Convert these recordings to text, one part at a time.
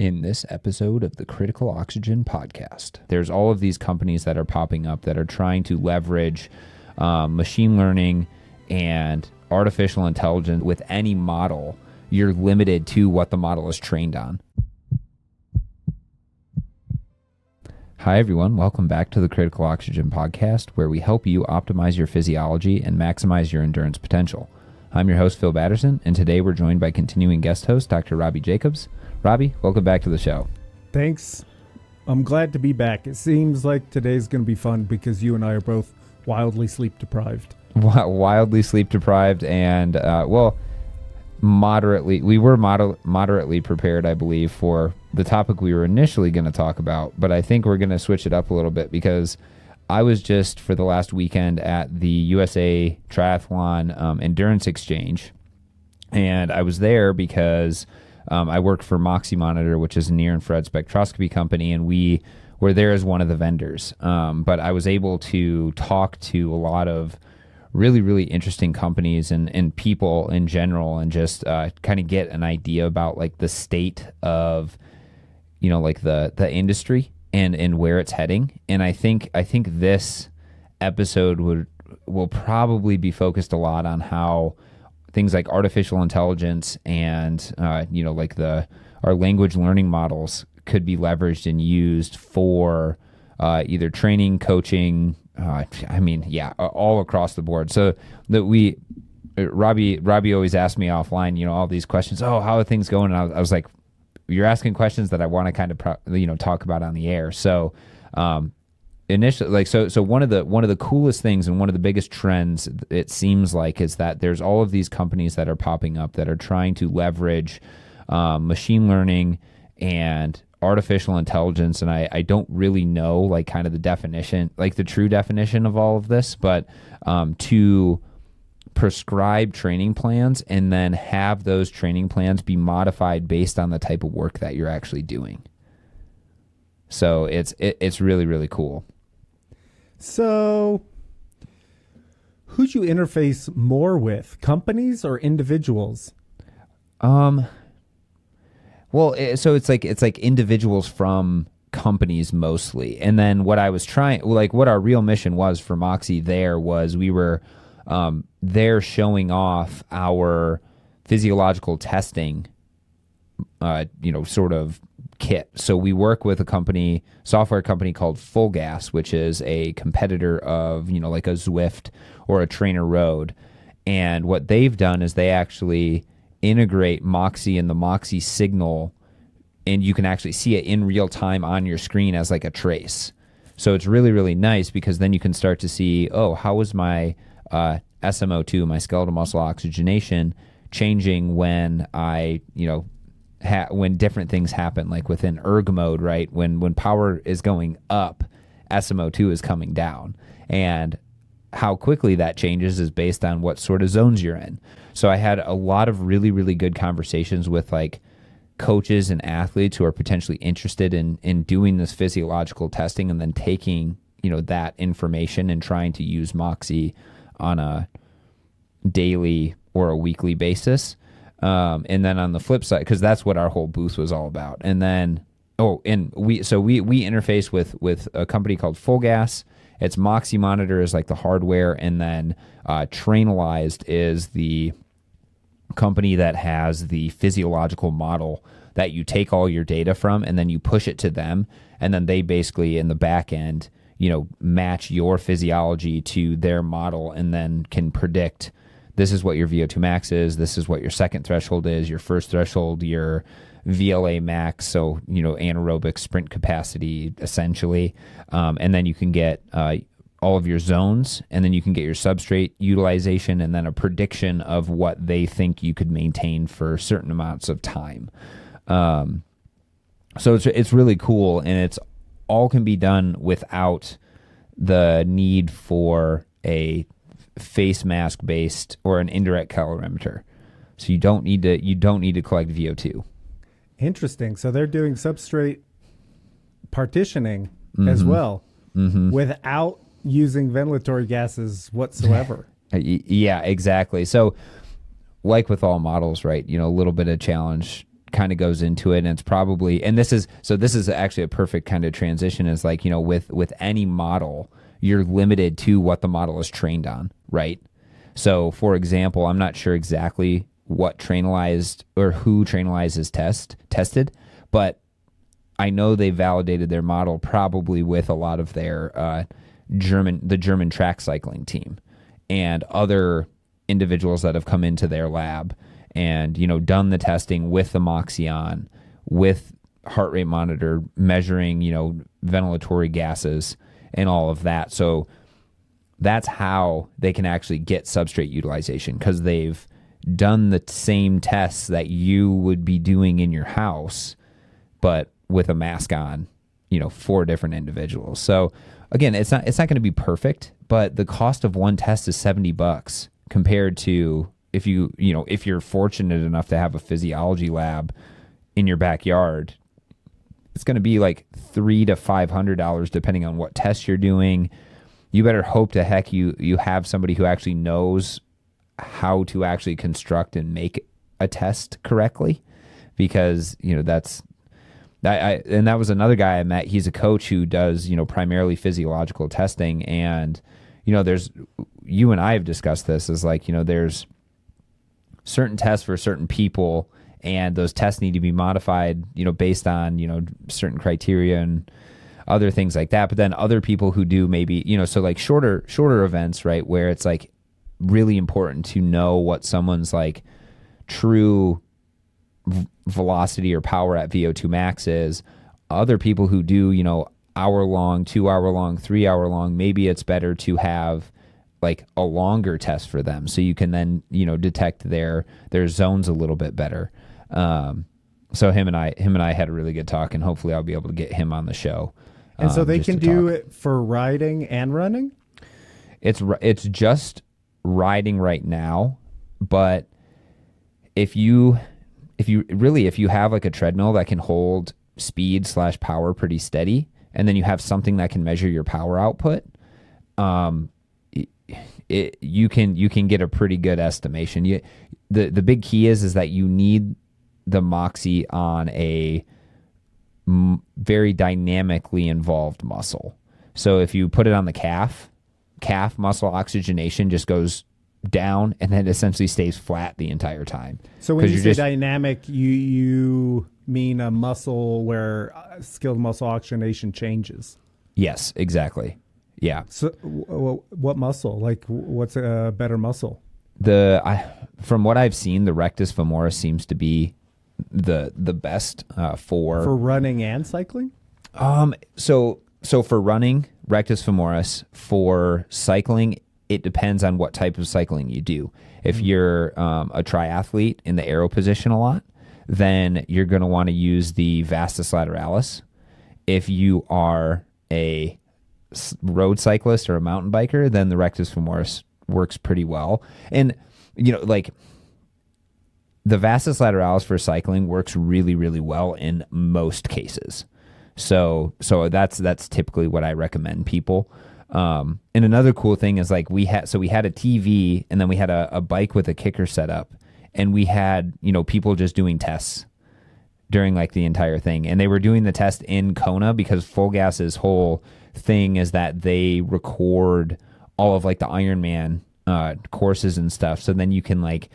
In this episode of the Critical Oxygen podcast, there's all of these companies that are popping up that are trying to leverage machine learning and artificial intelligence. With any model, you're limited to what the model is trained on. Hi, everyone. Welcome back to the Critical Oxygen podcast, where we help you optimize your physiology and maximize your endurance potential. I'm your host, Phil Batterson, and today we're joined by continuing guest host, Dr. Robbie Jacobs. Robbie, welcome back to the show. Thanks. I'm glad to be back. It seems like today's going to be fun because you and I are both wildly sleep deprived. Wildly sleep deprived and, moderately. We were moderately prepared, I believe, for the topic we were initially going to talk about, but I think we're going to switch it up a little bit because I was just for the last weekend at the USA Triathlon Endurance Exchange, and I was there because I work for Moxy Monitor, which is a near-infrared spectroscopy company, and we were there as one of the vendors. But I was able to talk to a lot of really, really interesting companies and people in general, and just kind of get an idea about like the state of, like the industry and where it's heading. And I think this episode will probably be focused a lot on how things like artificial intelligence and our language learning models could be leveraged and used for either training, coaching, all across the board. So that Robbie always asked me offline, all these questions. Oh, how are things going? And I was like, you're asking questions that I want to kind of talk about on the air. So initially, so one of the coolest things and one of the biggest trends, it seems like, is that there's all of these companies that are popping up that are trying to leverage machine learning and artificial intelligence. And I don't really know like kind of the definition, like the true definition of all of this, but to prescribe training plans and then have those training plans be modified based on the type of work that you're actually doing. So it's really, really cool. So who'd you interface more with, companies or individuals? So it's like individuals from companies mostly. And then what I was what our real mission was for Moxy there was we were there showing off our physiological testing, sort of kit. So we work with a software company called FulGaz, which is a competitor of, like a Zwift or a Trainer Road. And what they've done is they actually integrate Moxy and the Moxy signal, and you can actually see it in real time on your screen as like a trace. So it's really, really nice because then you can start to see, how was my SMO2, my skeletal muscle oxygenation, changing when I, when different things happen, like within erg mode, right? When power is going up, SMO2 is coming down. And how quickly that changes is based on what sort of zones you're in. So I had a lot of really, really good conversations with like coaches and athletes who are potentially interested in doing this physiological testing and then taking, that information and trying to use Moxy on a daily or a weekly basis. And then on the flip side, because that's what our whole booth was all about. And then, we interface with a company called FulGaz. It's Moxy Monitor is like the hardware, and then Trainalyzed is the company that has the physiological model that you take all your data from, and then you push it to them, and then they basically in the back end, match your physiology to their model, and then can predict this is what your VO2 max is, this is what your second threshold is, your first threshold, your VLA max, so, anaerobic sprint capacity, essentially. And then you can get all of your zones, and then you can get your substrate utilization, and then a prediction of what they think you could maintain for certain amounts of time. So it's really cool, and it's all can be done without the need for a face mask based or an indirect calorimeter. So you don't need to collect VO2. Interesting. So they're doing substrate partitioning as well without using ventilatory gases whatsoever. Yeah, exactly. So like with all models, right, a little bit of challenge kind of goes into it, and it's probably, and this is actually a perfect kind of transition, is like, with any model, you're limited to what the model is trained on, right? So for example, I'm not sure exactly what Trainalyzed or who Trainalyzed is tested, but I know they validated their model probably with a lot of their the German track cycling team and other individuals that have come into their lab and, done the testing with the Moxy on, with heart rate monitor, measuring, ventilatory gases and all of that. So that's how they can actually get substrate utilization, because they've done the same tests that you would be doing in your house, but with a mask on, 4 different individuals. So again, it's not going to be perfect, but the cost of one test is $70 compared to if you're fortunate enough to have a physiology lab in your backyard, it's going to be like $300 to $500 depending on what test you're doing. You better hope to heck you have somebody who actually knows how to actually construct and make a test correctly, because that's and that was another guy I met. He's a coach who does primarily physiological testing, and there's, you and I have discussed this, is like there's certain tests for certain people, and those tests need to be modified based on certain criteria and other things like that. But then other people who do maybe so like shorter events, right, where it's like really important to know what someone's like true velocity or power at VO2 max is. Other people who do hour long, 2 hour long, 3 hour long, maybe it's better to have like a longer test for them, so you can then detect their zones a little bit better. So him and I had a really good talk, and hopefully I'll be able to get him on the show. And so they can do it for riding and running? It's just riding right now, but if you have like a treadmill that can hold speed / power pretty steady, and then you have something that can measure your power output, you can get a pretty good estimation. The big key is that you need the Moxy on a very dynamically involved muscle. So if you put it on the calf muscle oxygenation just goes down and then essentially stays flat the entire time. So when you say dynamic, you mean a muscle where skilled muscle oxygenation changes? Yes, exactly. Yeah. So what muscle? Like what's a better muscle? From what I've seen, the rectus femoris seems to be the best for running and cycling. So for running, rectus femoris. For cycling, it depends on what type of cycling you do. If you're a triathlete in the aero position a lot, then you're going to want to use the vastus lateralis. If you are a road cyclist or a mountain biker, then the rectus femoris works pretty well. And like the vastus lateralis for cycling works really, really well in most cases. So that's typically what I recommend people. And another cool thing is like we had a TV, and then we had a bike with a kicker set up, and we had people just doing tests during like the entire thing, and they were doing the test in Kona because FulGaz's whole thing is that they record all of like the Ironman courses and stuff, so then you can like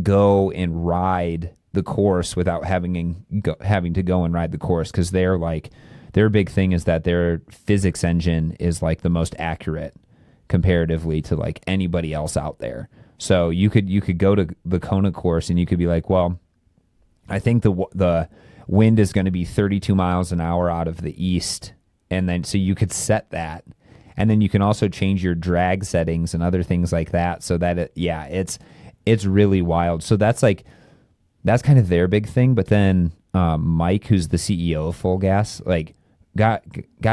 go and ride the course without having to go and ride the course, because their big thing is that their physics engine is like the most accurate comparatively to like anybody else out there. So you could go to the Kona course and you could be like, well, I think the wind is going to be 32 miles an hour out of the east, and then so you could set that, and then you can also change your drag settings and other things like that, so that it's really wild. So that's kind of their big thing. But then Mike, who's the CEO of FulGaz, like got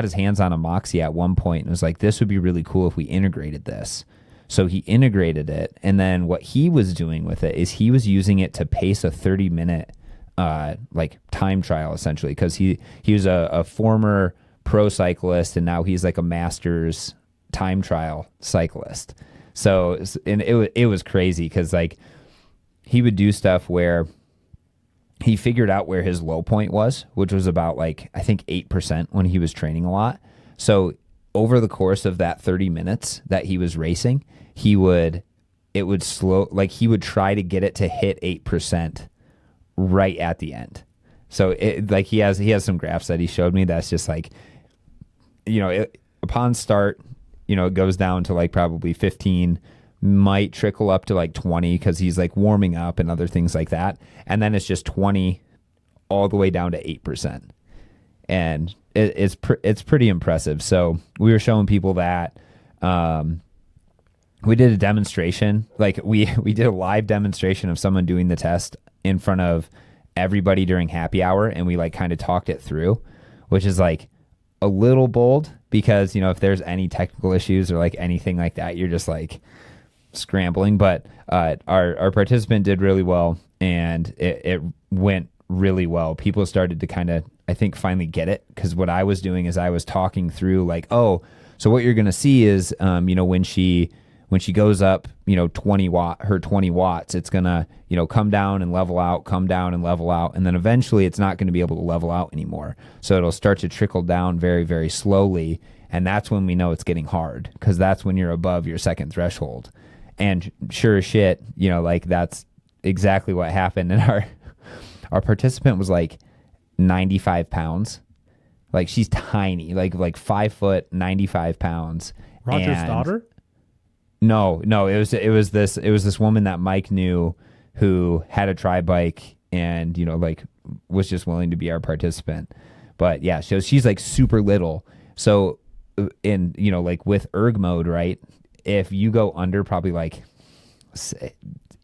his hands on a Moxy at one point and was like, this would be really cool if we integrated this. So he integrated it, and then what he was doing with it is he was using it to pace a 30-minute like time trial, essentially, because he was a former pro cyclist, and now he's like a master's time trial cyclist. So, and it was crazy because like he would do stuff where he figured out where his low point was, which was about like, I think 8% when he was training a lot. So over the course of that 30 minutes that he was racing, he would try to get it to hit 8% right at the end. So like he has some graphs that he showed me that's just like, upon start, it goes down to like probably 15, might trickle up to like 20 because he's like warming up and other things like that. And then it's just 20 all the way down to 8%. And it's pretty impressive. So we were showing people that. We did a demonstration. Like we did a live demonstration of someone doing the test in front of everybody during happy hour, and we like kind of talked it through, which is like a little bold because, if there's any technical issues or like anything like that, you're just like scrambling. But our participant did really well, and it went really well. People started to kind of, I think, finally get it, because what I was doing is I was talking through like, oh, so what you're going to see is, when she goes up, 20 watts, it's going to, come down and level out, come down and level out. And then eventually it's not going to be able to level out anymore. So it'll start to trickle down very, very slowly. And that's when we know it's getting hard, because that's when you're above your second threshold. And sure as shit, like that's exactly what happened. And our participant was like 95 pounds. Like she's tiny, like 5 foot, 95 pounds. Roger's daughter? No, it was this woman that Mike knew who had a tri bike and, was just willing to be our participant. But yeah, so she's like super little. So in, like with erg mode, right? If you go under probably like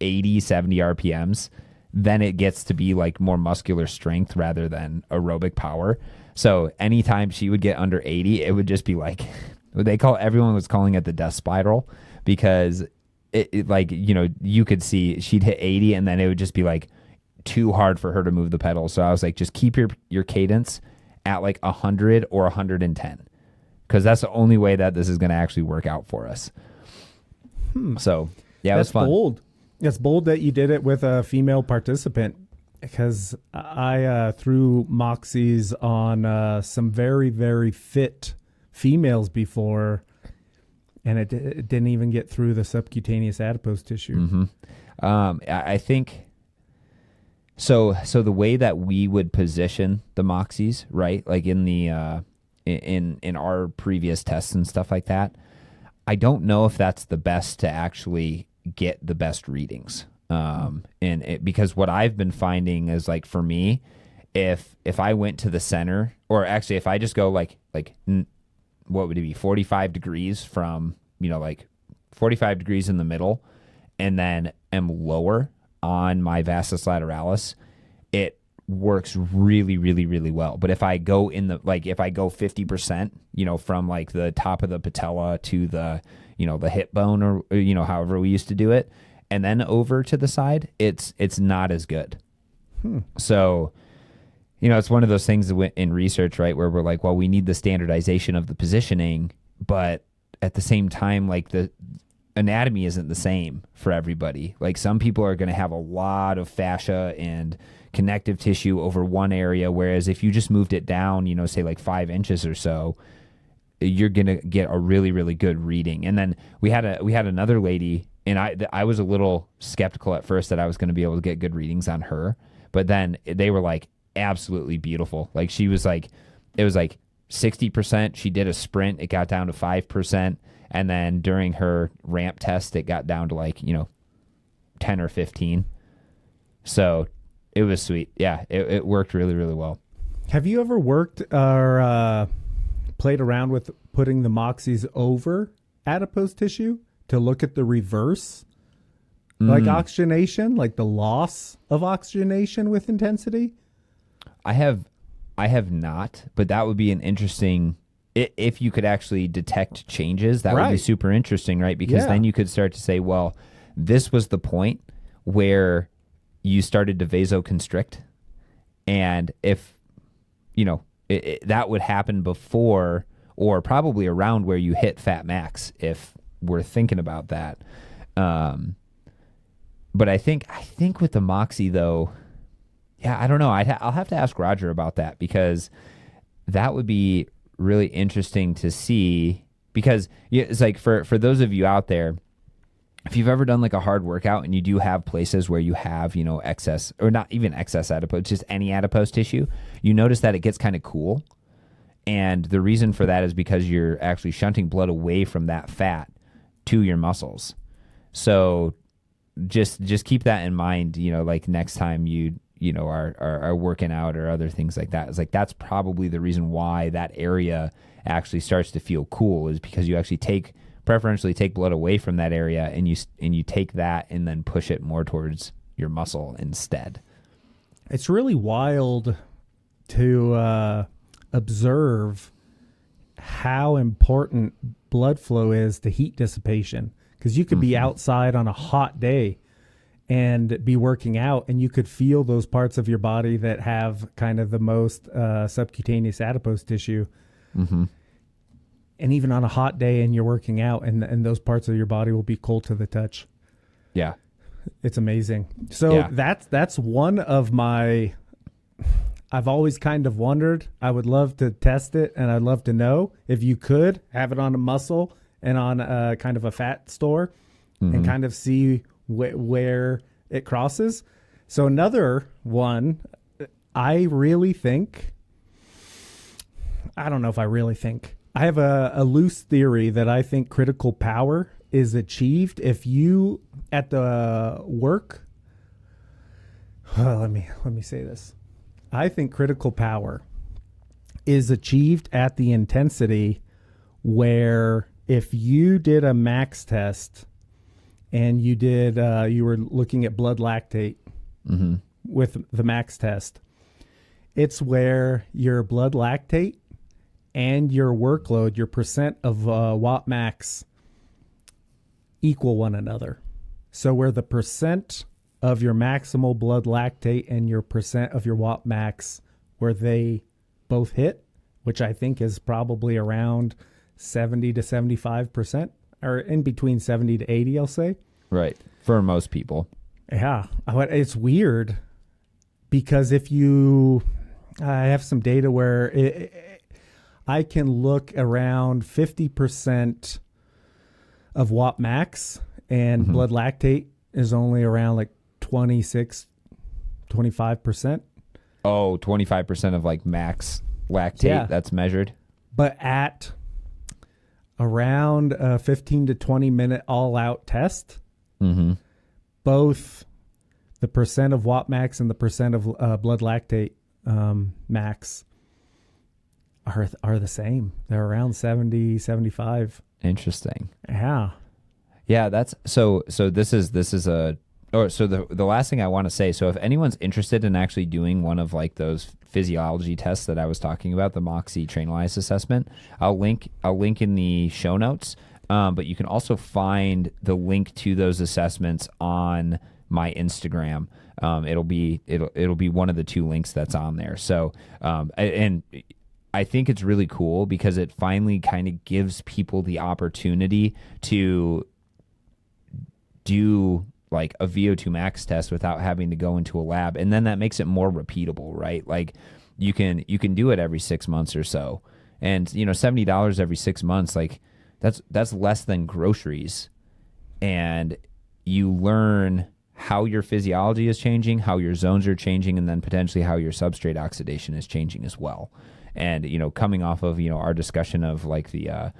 80, 70 RPMs, then it gets to be like more muscular strength rather than aerobic power. So anytime she would get under 80, it would just be like, everyone was calling it the death spiral, because it like, you could see she'd hit 80 and then it would just be like too hard for her to move the pedal. So I was like, just keep your cadence at like 100 or 110, because that's the only way that this is going to actually work out for us. So yeah, it was fun. Bold. It's bold that you did it with a female participant, because I threw Moxies on some very, very fit females before, and it didn't even get through the subcutaneous adipose tissue. Mm-hmm. I think so. The way that we would position the Moxies, right, like in the in our previous tests and stuff like that, I don't know if that's the best to actually get the best readings. Because what I've been finding is, like, for me, if I went to the center, or actually if I just go like what would it be, 45 degrees from, like 45 degrees in the middle, and then am lower on my vastus lateralis, it works really, really, really well. But if I go if I go 50%, from like the top of the patella to the, the hip bone, or, however we used to do it, and then over to the side, it's not as good. So, it's one of those things in research, right, where we're like, well, we need the standardization of the positioning, but at the same time, like, the anatomy isn't the same for everybody. Like, some people are going to have a lot of fascia and connective tissue over one area, whereas if you just moved it down, say like 5 inches or so, you're going to get a really, really good reading. And then we had another lady, and I was a little skeptical at first that I was going to be able to get good readings on her, but then they were like absolutely beautiful. Like, she was like, it was like 60%. She did a sprint, it got down to 5%. And then during her ramp test, it got down to like, 10 or 15. So it was sweet. Yeah, it worked really, really well. Have you ever worked or played around with putting the Moxies over adipose tissue to look at the reverse? Like oxygenation, like the loss of oxygenation with intensity? I have not, but that would be an interesting, if you could actually detect changes, that would be super interesting, right? Because then you could start to say, well, this was the point where you started to vasoconstrict. And if, that would happen before or probably around where you hit fat max, if we're thinking about that. But I think with the Moxy, though, Yeah, I don't know. I'll have to ask Roger about that, because that would be really interesting to see. Because yeah, it's like for those of you out there, if you've ever done like a hard workout and you do have places where you have, excess, or not even excess adipose, just any adipose tissue, you notice that it gets kind of cool. And the reason for that is because you're actually shunting blood away from that fat to your muscles. So just keep that in mind, like next time you are working out or other things like that. It's like that's probably the reason why that area actually starts to feel cool, is because you actually preferentially take blood away from that area, and you take that and then push it more towards your muscle instead. It's really wild to observe how important blood flow is to heat dissipation, because you could be outside on a hot day and be working out, and you could feel those parts of your body that have kind of the most subcutaneous adipose tissue. Mm-hmm. And even on a hot day and you're working out, and those parts of your body will be cold to the touch. Yeah. It's amazing. So that's one of my, I've always kind of wondered. I would love to test it, and I'd love to know if you could have it on a muscle and on a kind of a fat store, and kind of see where it crosses. So another one, I don't know if I really think. I have a loose theory that I think critical power is achieved if you at the work. Let me say this. I think critical power is achieved at the intensity where if you did a max test and you were looking at blood lactate with the max test, it's where your blood lactate and your workload, your percent of watt max, equal one another. So where the percent of your maximal blood lactate and your percent of your watt max, where they both hit, which I think is probably around 70 to 75%, or in between 70 to 80, I'll say. Right. For most people. Yeah. It's weird because I have some data where I can look around 50% of watt max, and blood lactate is only around like 26, 25%. Oh, 25% of like max lactate that's measured. But at around a 15 to 20 minute all out test, both the percent of watt max and the percent of blood lactate max are the same. They're around 70, 75. Interesting. Yeah. Yeah, that's so this is the last thing I want to say. So if anyone's interested in actually doing one of like those physiology tests that I was talking about, the Moxy Trainalize assessment, I'll link in the show notes. But you can also find the link to those assessments on my Instagram. It'll be one of the two links that's on there. So and I think it's really cool because it finally kind of gives people the opportunity to do like a VO2 max test without having to go into a lab. And then that makes it more repeatable, right? Like you can do it every 6 months or so. And $70 every 6 months, like that's less than groceries. And you learn how your physiology is changing, how your zones are changing, and then potentially how your substrate oxidation is changing as well. And, coming off of, our discussion of like the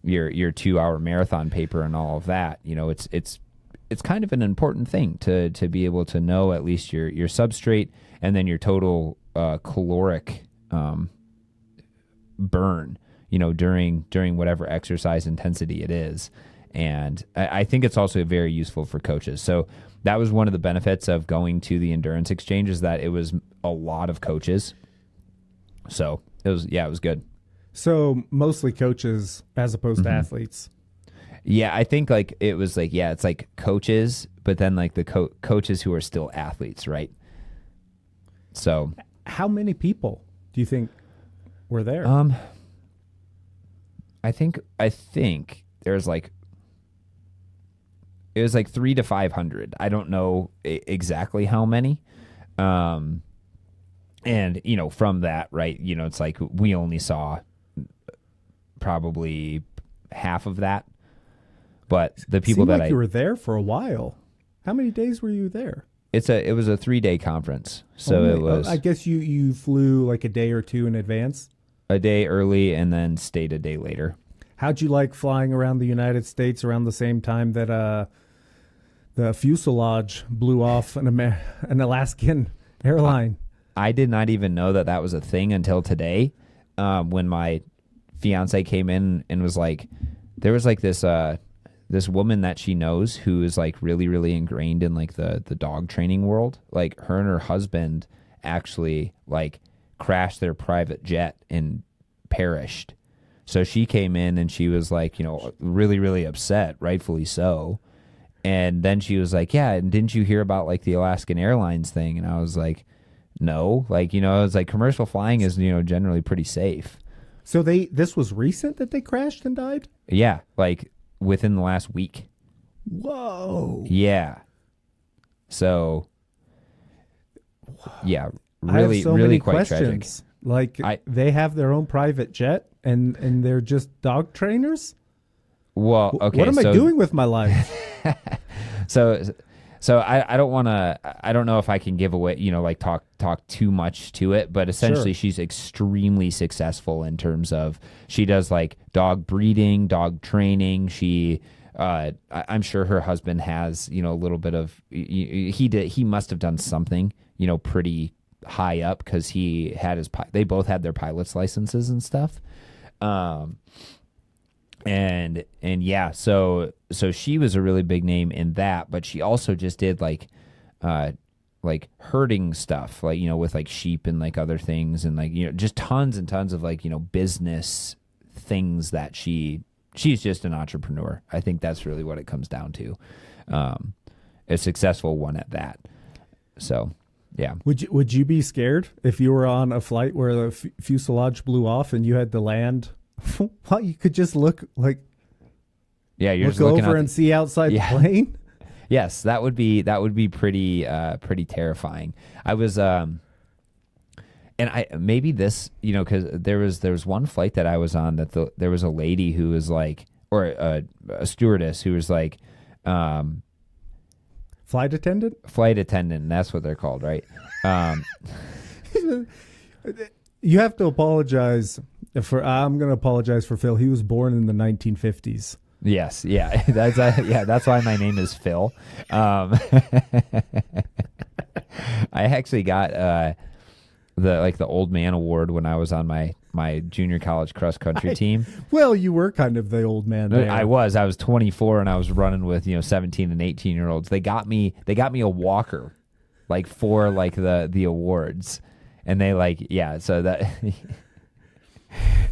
your 2-hour marathon paper and all of that, it's kind of an important thing to be able to know at least your substrate and then your total caloric burn, during whatever exercise intensity it is. And I think it's also very useful for coaches. So that was one of the benefits of going to the Endurance Exchange, is that it was a lot of coaches. So it was good. So mostly coaches as opposed to athletes. Yeah, I think like it was like, it's like coaches, but then like the coaches who are still athletes, right? So how many people do you think were there? I think there's like, it was like 300 to 500. I don't know exactly how many. And, you know, from that, right, you know, it's like we only saw probably half of that. But the people Seemed that like you were there for a while. How many days were you there? it was a 3-day conference. So it was I guess you flew like a day or two in advance. a day early and then stayed a day later. How'd you like flying around the United States around the same time that the fuselage blew off an Alaskan airline? I did not even know that that was a thing until today, when my fiance came in and was like, there was like this woman that she knows who is like really, really ingrained in like the dog training world. Like her and her husband actually like crashed their private jet and perished. So she came in and she was like, you know, really, really upset, rightfully so. And then she was like, yeah, and didn't you hear about like the Alaskan Airlines thing? And I was like, no, like, you know, it's like commercial flying is, you know, generally pretty safe. So this was recent that they crashed and died? Yeah, like within the last week. Whoa. Yeah. So, yeah, I have really, so really many quite questions. tragic. Like they have their own private jet and they're just dog trainers? Well, okay. What am I doing with my life? So I don't want to. I don't know if I can give away, you know, like talk too much to it, but essentially she's extremely successful in terms of she does like dog breeding, dog training. I'm sure her husband has, you know, a little bit of he must have done something, you know, pretty high up because he had they both had their pilot's licenses and stuff. And yeah, so she was a really big name in that, but she also just did like herding stuff, like, you know, with like sheep and like other things, and like, you know, just tons and tons of like, you know, business things that she's just an entrepreneur. I think that's really what it comes down to. A successful one at that. So, yeah. Would you be scared if you were on a flight where the fuselage blew off and you had to land? Well, you could just look like, yeah, you're look just looking over out and see outside the plane. Yes, that would be pretty terrifying. I was and I maybe this, you know, because there was one flight that I was on that there was a lady who was like, or a stewardess who was like, flight attendant. That's what they're called, right? You have to apologize for. I'm going to apologize for Phil. He was born in the 1950s. Yes, yeah, that's why my name is Phil. I actually got the old man award when I was on my junior college cross country team. Well, you were kind of the old man there. I was 24 and I was running with, you know, 17 and 18-year-olds. They got me a walker, like for like the awards. And they like, yeah, so that,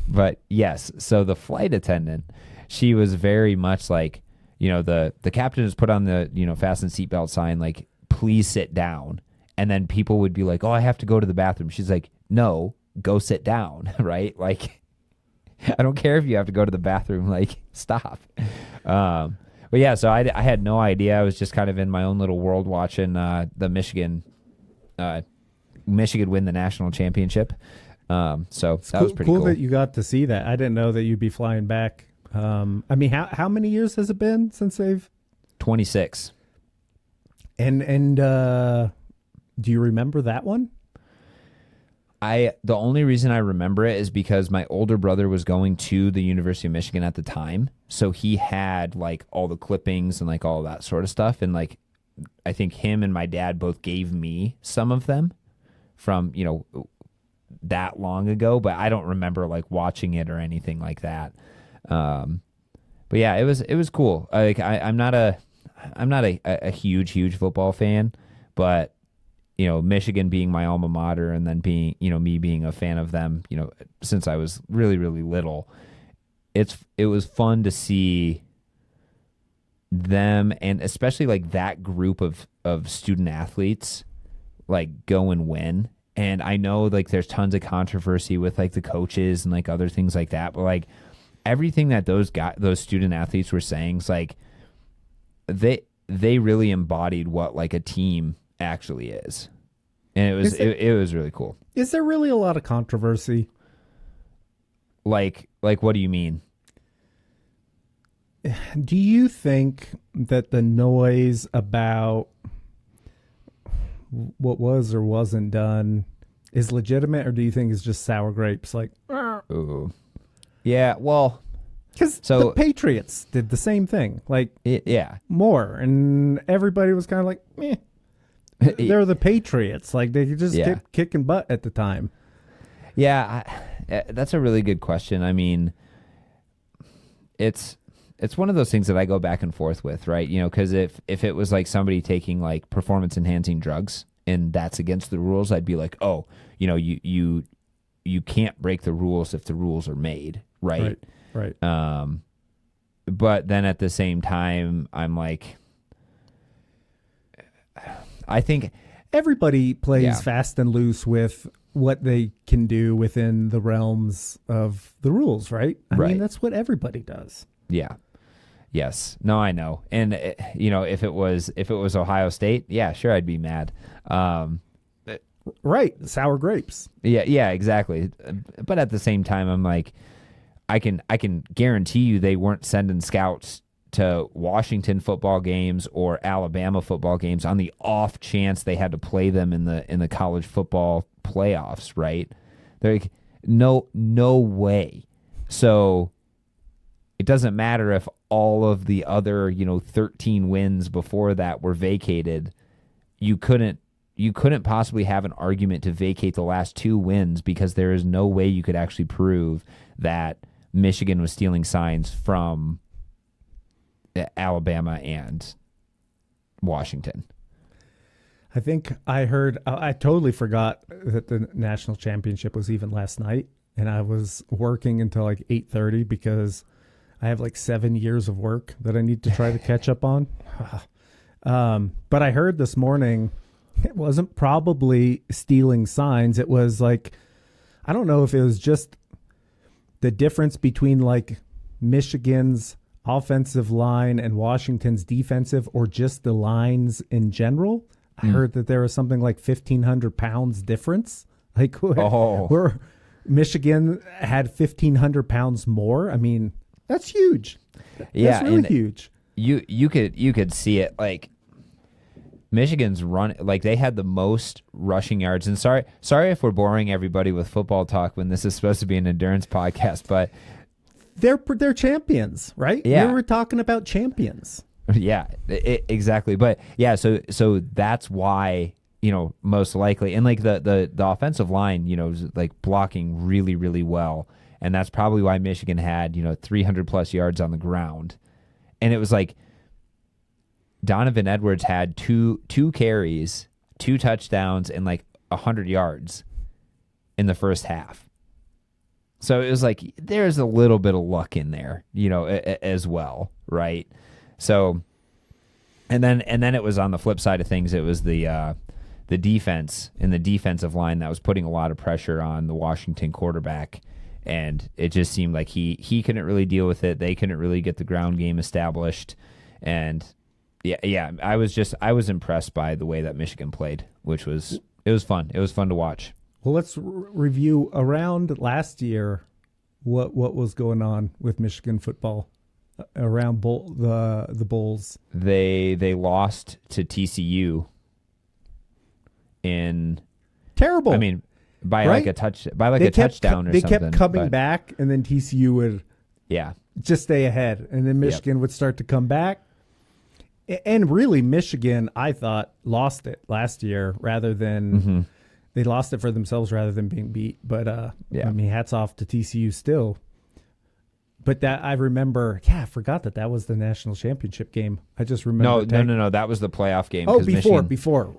but yes, so the flight attendant, she was very much like, you know, the captain has put on the, you know, fasten seatbelt sign, like, please sit down. And then people would be like, oh, I have to go to the bathroom. She's like, no, go sit down, right? Like, I don't care if you have to go to the bathroom, like, stop. But yeah, so I had no idea. I was just kind of in my own little world watching the Michigan win the national championship. So it's that was pretty cool. That you got to see that. I didn't know that you'd be flying back. I mean, how many years has it been since they've 26? And do you remember that one? The only reason I remember it is because my older brother was going to the University of Michigan at the time, so he had like all the clippings and like all that sort of stuff, and like I think him and my dad both gave me some of them from, you know, that long ago, but I don't remember like watching it or anything like that. But yeah, it was cool. Like I'm not a huge football fan, but you know, Michigan being my alma mater and then being, you know, me being a fan of them, you know, since I was really, really little, it was fun to see them, and especially like that group of student athletes like go and win. And I know like there's tons of controversy with like the coaches and like other things like that, but like everything that those student athletes were saying is like they really embodied what like a team actually is. and it was really cool. Is there really a lot of controversy? Like what do you mean? Do you think that the noise about what was or wasn't done is legitimate, or do you think it's just sour grapes? Like, ooh. Yeah, well, because the Patriots did the same thing, like more, and everybody was kind of like, meh. They're the Patriots, like they just kept kicking butt at the time. Yeah, that's a really good question. I mean, it's one of those things that I go back and forth with, right? You know, because if it was like somebody taking like performance enhancing drugs and that's against the rules, I'd be like, oh, you know, you can't break the rules if the rules are made, right? Right. But then at the same time, I'm like, I think everybody plays fast and loose with what they can do within the realms of the rules, right? I mean, that's what everybody does. Yeah. Yes. No, I know. And you know, if it was Ohio State, yeah, sure, I'd be mad. Right. Sour grapes. Yeah, exactly. But at the same time, I'm like, I can guarantee you they weren't sending scouts to Washington football games or Alabama football games on the off chance they had to play them in the college football playoffs, right? They're like, no way. So it doesn't matter if all of the other, 13 wins before that were vacated. You couldn't possibly have an argument to vacate the last 2 wins because there is no way you could actually prove that Michigan was stealing signs from Alabama and Washington. I think I totally forgot that the national championship was even last night, and I was working until like 8:30 because I have like 7 years of work that I need to try to catch up on. But I heard this morning it wasn't probably stealing signs. It was like, I don't know if it was just the difference between like Michigan's offensive line and Washington's defensive, or just the lines in general. I heard that there was something like 1,500 pounds difference. Like where Michigan had 1,500 pounds more. I mean, that's huge. That's really huge. You could see it. Like Michigan's run, like they had the most rushing yards. And sorry if we're boring everybody with football talk when this is supposed to be an endurance podcast, but they're champions, right? Yeah, we were talking about champions. Yeah, exactly. But yeah, so that's why, most likely, and like the offensive line, is like blocking really, really well. And that's probably why Michigan had, 300 plus yards on the ground. And it was like Donovan Edwards had two carries, 2 touchdowns, and like 100 yards in the first half. So it was like there's a little bit of luck in there, as well, right? So, and then it was on the flip side of things. It was the defense and the defensive line that was putting a lot of pressure on the Washington quarterback, and it just seemed like he couldn't really deal with it. They couldn't really get the ground game established, and yeah. I was impressed by the way that Michigan played, it was fun. It was fun to watch. Well, let's review around last year. What was going on with Michigan football around the Bulls? They lost to TCU in terrible. I mean, by like a touchdown or something. They kept coming back, and then TCU would just stay ahead, and then Michigan would start to come back. And really, Michigan, I thought, lost it last year rather than they lost it for themselves rather than being beat. But I mean, hats off to TCU still. But that I remember, I forgot that was the national championship game. I just remember. No. That was the playoff game. Oh, before.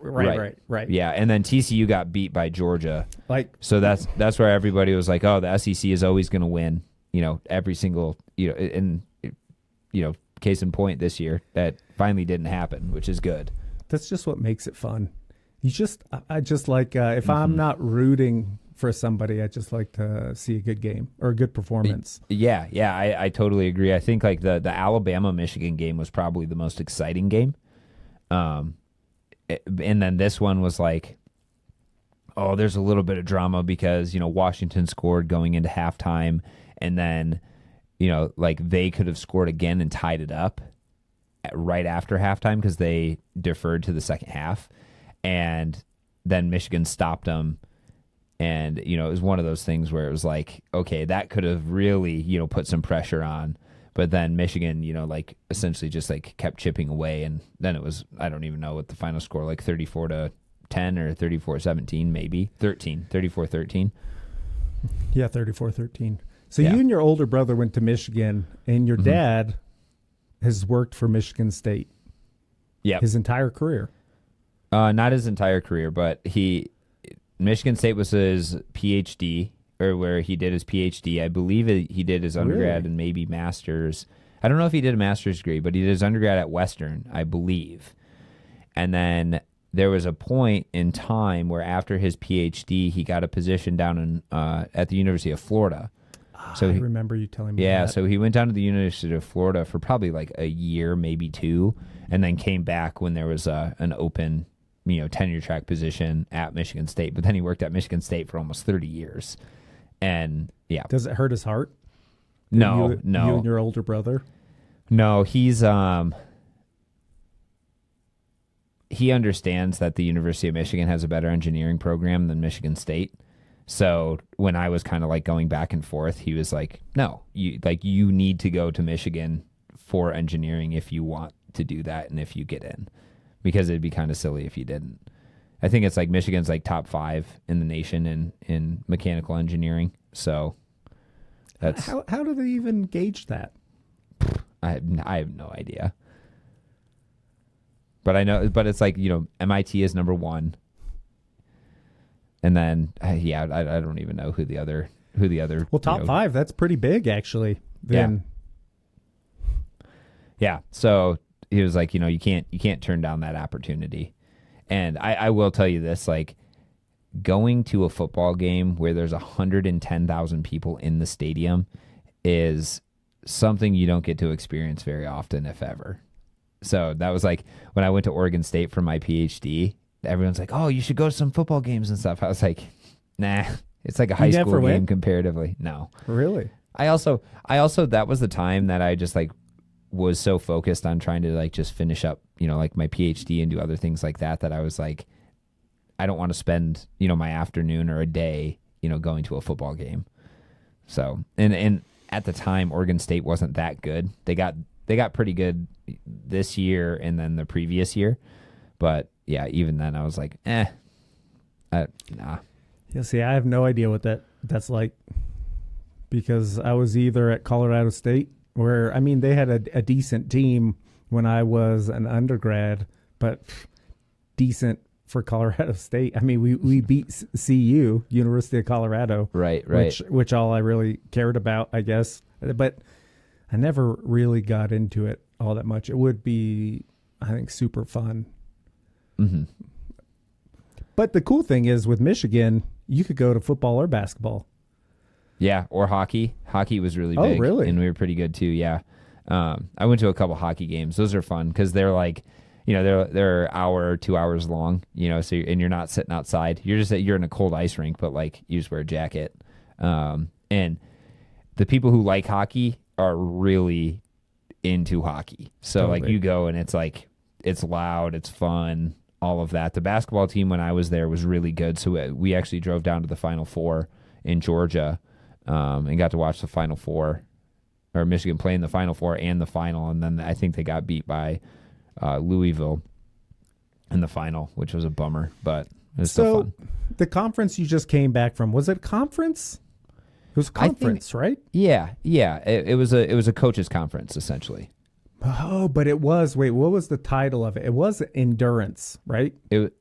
Right. Yeah, and then TCU got beat by Georgia. So that's where everybody was like, oh, the SEC is always going to win. Every single, case in point this year, that finally didn't happen, which is good. That's just what makes it fun. I just like, if I'm not rooting for somebody, I just like to see a good game or a good performance. Yeah, I totally agree. I think like the Alabama-Michigan game was probably the most exciting game. And then this one was like, Oh, there's a little bit of drama because, Washington scored going into halftime, and then, like they could have scored again and tied it up right after halftime because they deferred to the second half. And then Michigan stopped them. And, it was one of those things where it was like, okay, that could have really, put some pressure on. But then Michigan, like essentially just like kept chipping away. And then it was, I don't even know what the final score, like 34-10 or 34-17, maybe 34-13. Yeah, 34-13. So Yeah. you and your older brother went to Michigan, and your dad has worked for Michigan State. Yeah. His entire career. Not his entire career, but Michigan State was his PhD, or where he did his PhD. I believe he did his undergrad and maybe master's. I don't know if he did a master's degree, but he did his undergrad at Western, I believe. And then there was a point in time where after his PhD, he got a position down in at the University of Florida. So I remember you telling me that. So he went down to the University of Florida for probably like a year, maybe two, and then came back when there was an open tenure track position at Michigan State. But then he worked at Michigan State for almost 30 years. And yeah. Does it hurt his heart? No. You and your older brother? No, he's he understands that the University of Michigan has a better engineering program than Michigan State. So when I was kind of like going back and forth, he was like, no, you need to go to Michigan for engineering if you want to do that and if you get in, because it'd be kind of silly if you didn't. I think it's like Michigan's like top 5 in the nation in mechanical engineering. So that's how do they even gauge that? I have no idea. But I know, but it's like, MIT is number 1. And then, I don't even know who the other. Well, top 5, that's pretty big, actually. Then, yeah. So he was like, you can't turn down that opportunity. And I will tell you this, like going to a football game where there's 110,000 people in the stadium is something you don't get to experience very often, if ever. So that was like when I went to Oregon State for my PhD. Everyone's like, "Oh, you should go to some football games and stuff." I was like, "Nah, it's like a high school game went? comparatively." No, really. I also that was the time that I just like was so focused on trying to like just finish up, like my PhD and do other things like that I was like, I don't want to spend my afternoon or a day going to a football game. So and at the time Oregon State wasn't that good. They got pretty good this year and then the previous year, but yeah, even then I was like, nah. Yeah, see, I have no idea what that's like, because I was either at Colorado State, where, I mean, they had a decent team when I was an undergrad, but decent for Colorado State. I mean, we beat CU, University of Colorado. Right. Which all I really cared about, I guess. But I never really got into it all that much. It would be, I think, super fun. Mm-hmm. But the cool thing is with Michigan, you could go to football or basketball. Yeah, or hockey. Hockey was really big. Oh, really? And we were pretty good too. Yeah, I went to a couple hockey games. Those are fun because they're like, they're an hour, 2 hours long. So and you're not sitting outside. You're in a cold ice rink, but like you just wear a jacket. And the people who like hockey are really into hockey. So Totally. like you go and it's like it's loud, it's fun. All of that. The basketball team when I was there was really good. So we actually drove down to the Final Four in Georgia and got to watch the Final Four, or Michigan play in the Final Four and the final. And then I think they got beat by Louisville in the final, which was a bummer, but it was still fun. The conference you just came back from, was it a conference? It was a conference, right? Yeah. It was a coaches conference essentially. Oh, but it was, wait, what was the title of it? It was Endurance, right?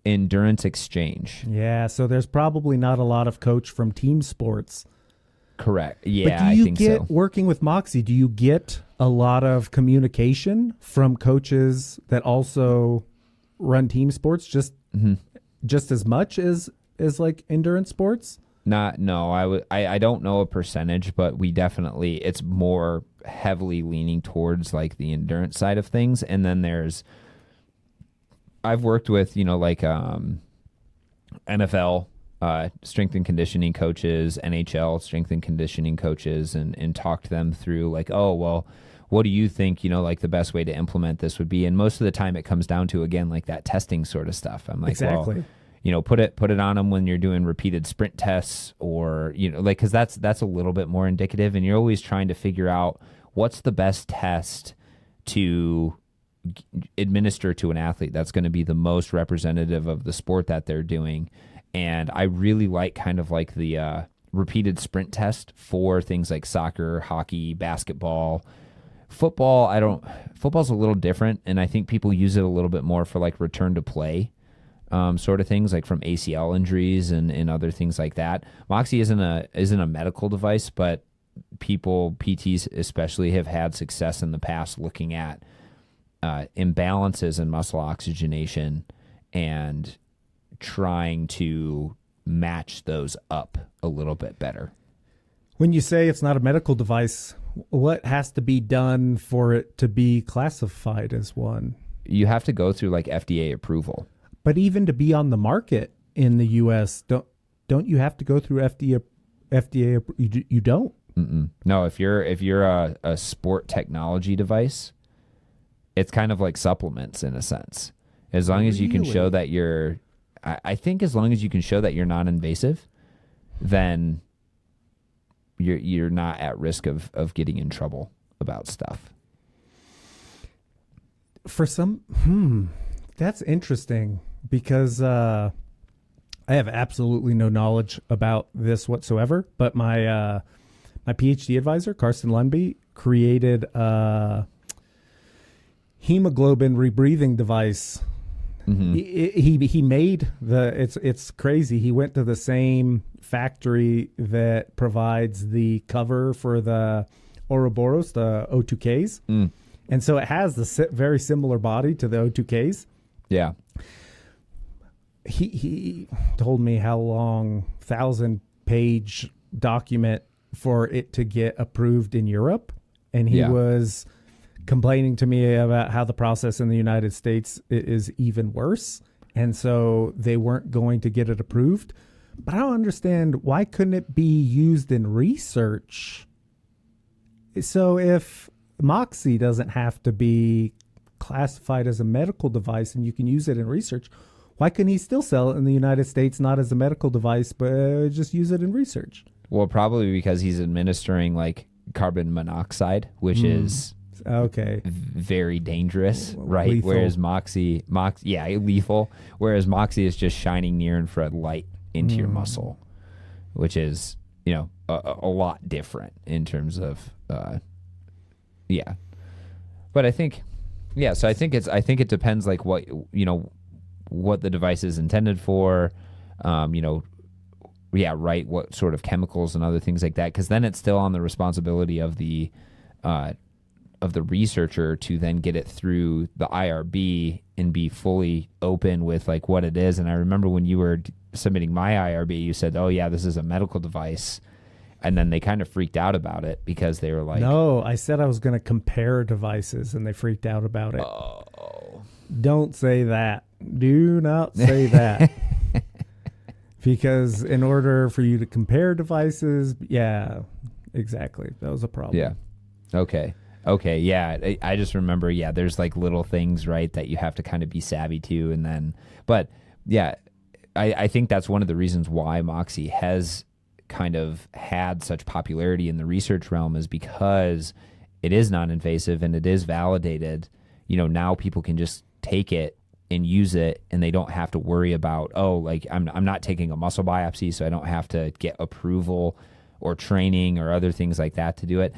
Endurance Exchange. Yeah, so there's probably not a lot of coach from team sports. Correct. Yeah, but do you I think so. Working with Moxy, do you get a lot of communication from coaches that also run team sports just as much as like endurance sports? I don't know a percentage, but we definitely, it's more heavily leaning towards like the endurance side of things. And then I've worked with, like NFL strength and conditioning coaches, NHL strength and conditioning coaches, and talk to them through like, oh, well, what do you think, like the best way to implement this would be? And most of the time it comes down to, again, like that testing sort of stuff. I'm like, exactly. Well, put it on them when you're doing repeated sprint tests, or, like, cause that's a little bit more indicative, and you're always trying to figure out what's the best test to administer to an athlete that's going to be the most representative of the sport that they're doing. And I really like kind of like the repeated sprint test for things like soccer, hockey, basketball. Football's a little different, and I think people use it a little bit more for like return to play sort of things, like from ACL injuries and other things like that. Moxy isn't a medical device, but PTs especially, have had success in the past looking at imbalances in muscle oxygenation and trying to match those up a little bit better. When you say it's not a medical device, what has to be done for it to be classified as one? You have to go through like FDA approval. But even to be on the market in the U.S., don't you have to go through FDA? You don't. Mm-mm. No, if you're a sport technology device, it's kind of like supplements in a sense. As long as you can show that I think as long as you can show that you're non-invasive, then you're not at risk of getting in trouble about stuff. For some, that's interesting, because I have absolutely no knowledge about this whatsoever. But my PhD advisor, Carson Lundby, created a hemoglobin rebreathing device. Mm-hmm. He made it's crazy. He went to the same factory that provides the cover for the Ouroboros, the O2Ks. And so it has the very similar body to the O2Ks. Yeah. He told me how long 1,000-page document for it to get approved in Europe. And he was complaining to me about how the process in the United States is even worse. And so they weren't going to get it approved. But I don't understand, why couldn't it be used in research? So if Moxy doesn't have to be classified as a medical device and you can use it in research, why couldn't he still sell it in the United States, not as a medical device, but just use it in research? Well, probably because he's administering like carbon monoxide, which is very dangerous, right? Lethal. Whereas Moxy, lethal. Whereas Moxy is just shining near infrared light into your muscle, which is, a lot different in terms of, But I think, so I think it depends like what the device is intended for, what sort of chemicals and other things like that, because then it's still on the responsibility of the researcher to then get it through the IRB and be fully open with like what it is. And I remember when you were submitting my IRB, you said, oh yeah, this is a medical device. And then they kind of freaked out about it because they were like, no, I said I was going to compare devices, and they freaked out about it. Oh, don't say that. Do not say that. Because in order for you to compare devices, exactly. That was a problem. Yeah. Okay. Yeah. I just remember, there's like little things, right, that you have to kind of be savvy to. And then, but yeah, I think that's one of the reasons why Moxy has kind of had such popularity in the research realm, is because it is non-invasive and it is validated. Now people can just take it and use it, and they don't have to worry about, I'm not taking a muscle biopsy, so I don't have to get approval or training or other things like that to do it.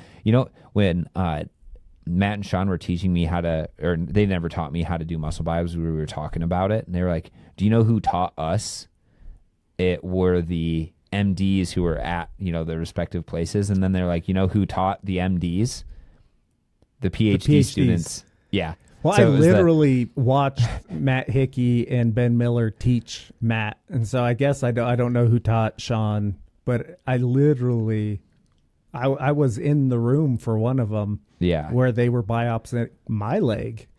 When Matt and Sean were teaching me they never taught me how to do muscle biopsies. We were talking about it, and they were like, do you know who taught us? It were the MDs who were at, the respective places. And then they're like, who taught the MDs? The PhD students. Yeah. Well, so I literally watched Matt Hickey and Ben Miller teach Matt. And so I guess I don't know who taught Sean, but I literally, I was in the room for one of them. Yeah. Where they were biopsying my leg.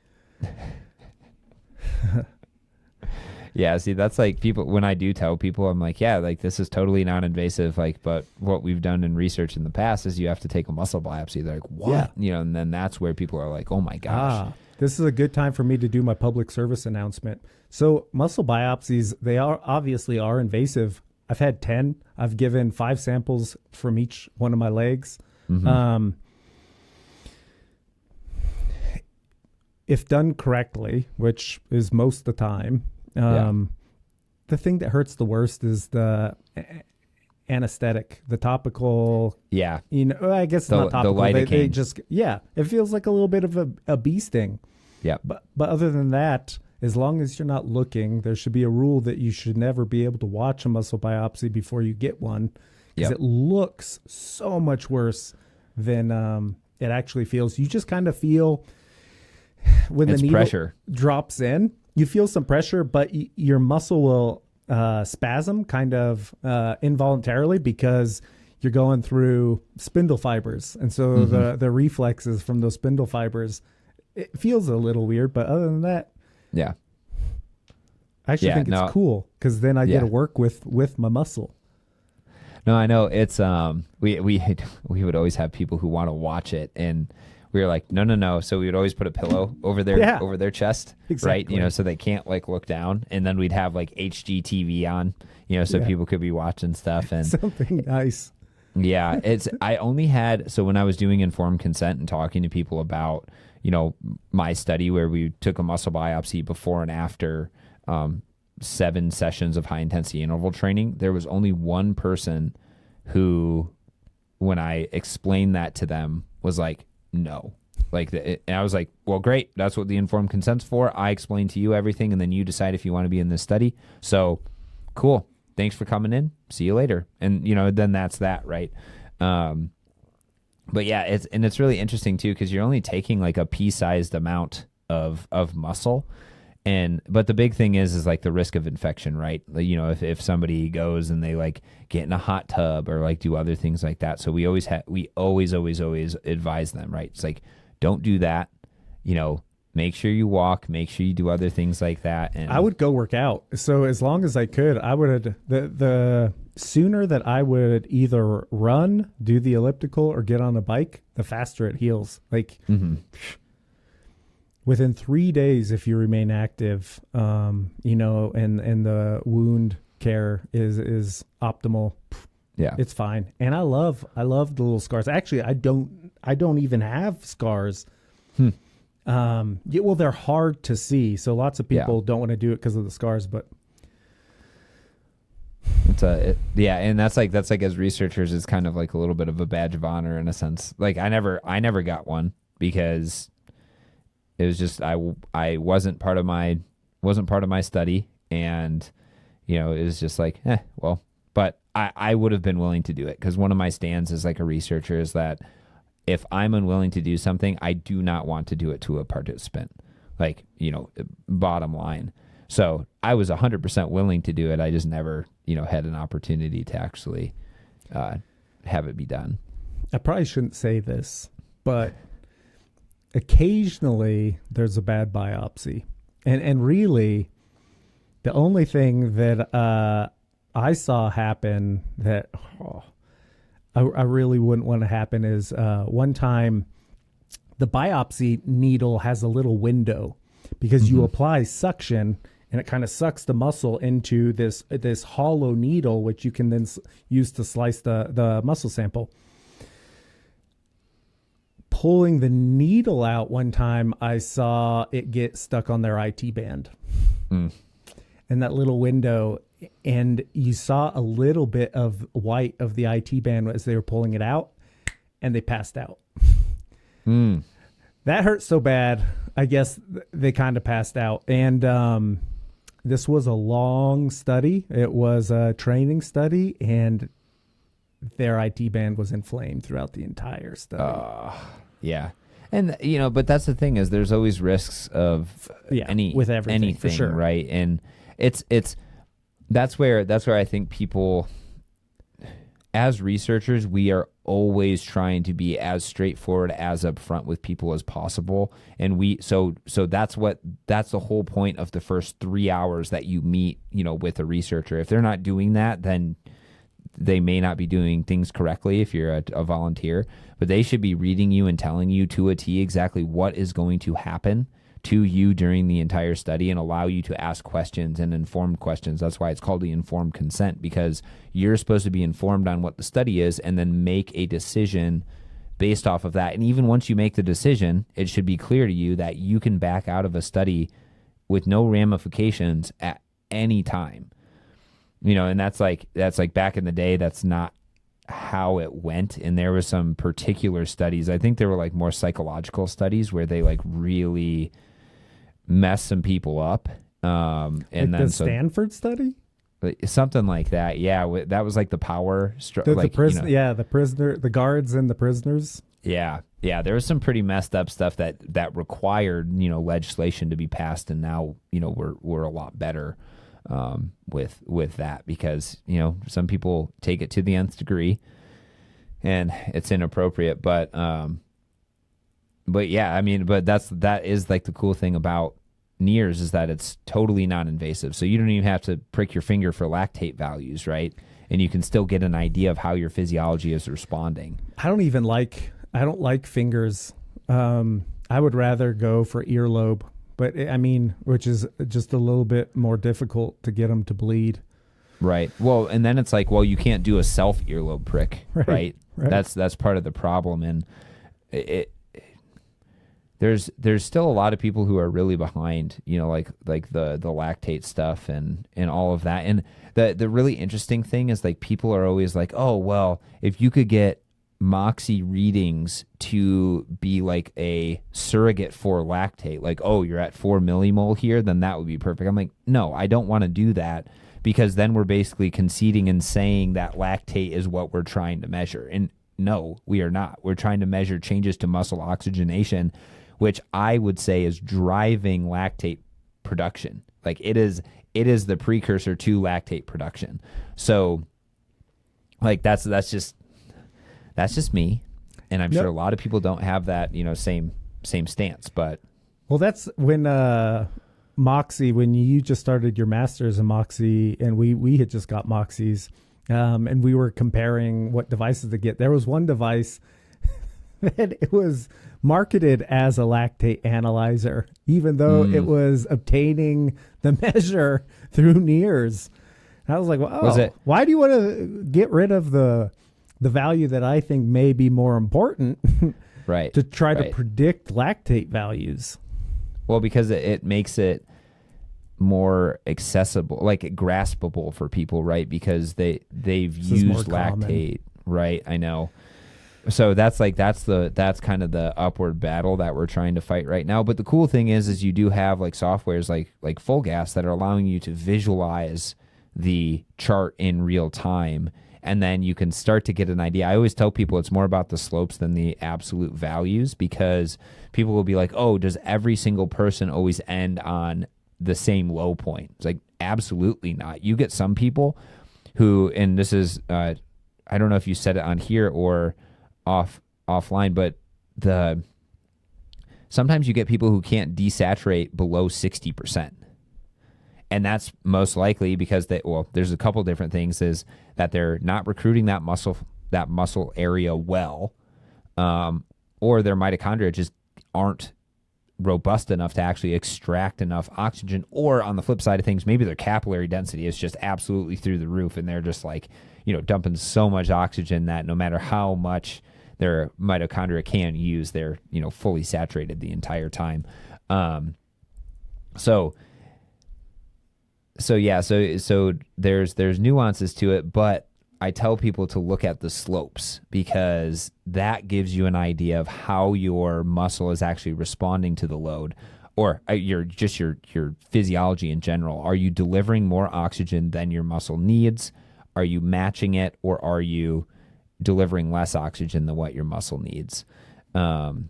Yeah, see, that's like people, when I do tell people, I'm like, yeah, like this is totally non-invasive. Like, but what we've done in research in the past is you have to take a muscle biopsy. They're like, what? Yeah. You know, and then that's where people are like, oh my gosh. This is a good time for me to do my public service announcement. So muscle biopsies, they obviously are invasive. I've had 10. I've given 5 samples from each one of my legs. If done correctly, which is most of the time, the thing that hurts the worst is the anesthetic, the topical. Yeah. You know, I guess it's not topical. They just, it feels like a little bit of a bee sting. Yeah. But other than that, as long as you're not looking, there should be a rule that you should never be able to watch a muscle biopsy before you get one, because it looks so much worse than it actually feels. You just kind of feel when the needle pressure drops in, you feel some pressure, but your muscle will spasm kind of involuntarily because you're going through spindle fibers. And so the reflexes from those spindle fibers, it feels a little weird, but other than that, I actually think it's cool because then I get to work with my muscle. No, I know it's we would always have people who want to watch it, and we were like, no. So we would always put a pillow over their chest, right? You know, so they can't like look down, and then we'd have like HGTV on, you know, so people could be watching stuff and something nice. Yeah, I only had, so when I was doing informed consent and talking to people about, you know, my study where we took a muscle biopsy before and after 7 sessions of high intensity interval training, there was only one person who, when I explained that to them, was like, no. And I was like, well, great. That's what the informed consent's for. I explained to you everything, and then you decide if you want to be in this study. So cool. Thanks for coming in. See you later. And, you know, then that's that, right? But yeah, it's really interesting too, because you're only taking like a pea-sized amount of muscle. But the big thing is like the risk of infection, right? Like, you know, if somebody goes and they like get in a hot tub or like do other things like that. So we always advise them, right? It's like, don't do that. You know, make sure you walk, make sure you do other things like that. And I would go work out. So as long as I could, I would, the sooner that I would either run, do the elliptical, or get on a bike, the faster it heals. Like, within 3 days, if you remain active, you know, and the wound care is optimal, it's fine. And I love the little scars. Actually, I don't even have scars. Well, they're hard to see, so lots of people don't want to do it because of the scars. But and that's like as researchers, it's kind of like a little bit of a badge of honor in a sense. Like I never got one because it was just I wasn't part of my study, and you know, it was just like well, but I would have been willing to do it, because one of my stands as like a researcher is that if I'm unwilling to do something, I do not want to do it to a participant. Like, you know, bottom line. So I was 100% willing to do it. I just never, you know, had an opportunity to actually have it be done. I probably shouldn't say this, but occasionally there's a bad biopsy. And really, the only thing that I saw happen that I really wouldn't want to happen is one time the biopsy needle has a little window because you apply suction and it kind of sucks the muscle into this hollow needle, which you can then use to slice the muscle sample. Pulling the needle out one time, I saw it get stuck on their IT band. And that little window, and you saw a little bit of white of the IT band as they were pulling it out, and they passed out. That hurt so bad, I guess they kind of passed out. And this was a long study. It was a training study, and their IT band was inflamed throughout the entire study. Yeah. And, you know, but that's the thing, is there's always risks of with everything, anything, for sure. Right? And that's where I think people, as researchers, we are always trying to be as straightforward, as upfront with people as possible. And so that's the whole point of the first 3 hours that you meet, with a researcher. If they're not doing that, then they may not be doing things correctly if you're a volunteer, but they should be reading you and telling you to a T exactly what is going to happen to you during the entire study and allow you to ask questions and informed questions. That's why it's called the informed consent, because you're supposed to be informed on what the study is and then make a decision based off of that. And even once you make the decision, it should be clear to you that you can back out of a study with no ramifications at any time. And that's like back in the day, that's not how it went. And there were some particular studies. I think there were like more psychological studies where they like really mess some people up. And like then the Stanford study? Something like that. Yeah. That was like the power. The prisoner, the guards and the prisoners. Yeah. Yeah. There was some pretty messed up stuff that required, legislation to be passed. And now, we're a lot better with that, because, some people take it to the nth degree and it's inappropriate. But yeah, but that is like the cool thing about NIRS, is that it's totally non-invasive. So you don't even have to prick your finger for lactate values, right? And you can still get an idea of how your physiology is responding. I don't like fingers. I would rather go for earlobe, but which is just a little bit more difficult to get them to bleed. Right. Well, and then it's like, well, you can't do a self earlobe prick, right? That's part of the problem. And there's still a lot of people who are really behind, like the lactate stuff and all of that. And the really interesting thing is, like, people are always like, oh, well, if you could get Moxy readings to be like a surrogate for lactate, like, oh, you're at 4 millimole here, then that would be perfect. I'm like, no, I don't want to do that, because then we're basically conceding and saying that lactate is what we're trying to measure. And no, we are not. We're trying to measure changes to muscle oxygenation, which I would say is driving lactate production. Like, it is the precursor to lactate production. So, like, that's just me, and I'm sure a lot of people don't have that, same stance. But that's when Moxy, when you just started your master's in Moxy, and we had just got Moxys, and we were comparing what devices to get. There was one device that it was marketed as a lactate analyzer, even though it was obtaining the measure through NIRS. And I was like, well, why do you want to get rid of the value that I think may be more important right, to try to predict lactate values? Well, because it makes it more accessible, like graspable for people, right? Because they've used lactate, right? I know. So that's kind of the upward battle that we're trying to fight right now. But the cool thing is you do have like softwares like FulGaz that are allowing you to visualize the chart in real time, and then you can start to get an idea. I always tell people it's more about the slopes than the absolute values, because people will be like, oh, does every single person always end on the same low point? It's like, absolutely not. You get some people who, and this is, I don't know if you said it on here or offline, but sometimes you get people who can't desaturate below 60%. And that's most likely because there's a couple different things, is that they're not recruiting that muscle area well, or their mitochondria just aren't robust enough to actually extract enough oxygen. Or on the flip side of things, maybe their capillary density is just absolutely through the roof, and they're just like, dumping so much oxygen that no matter how much their mitochondria can use, they're, fully saturated the entire time. So there's nuances to it, but I tell people to look at the slopes, because that gives you an idea of how your muscle is actually responding to the load, or your physiology in general. Are you delivering more oxygen than your muscle needs? Are you matching it, or are you delivering less oxygen than what your muscle needs? And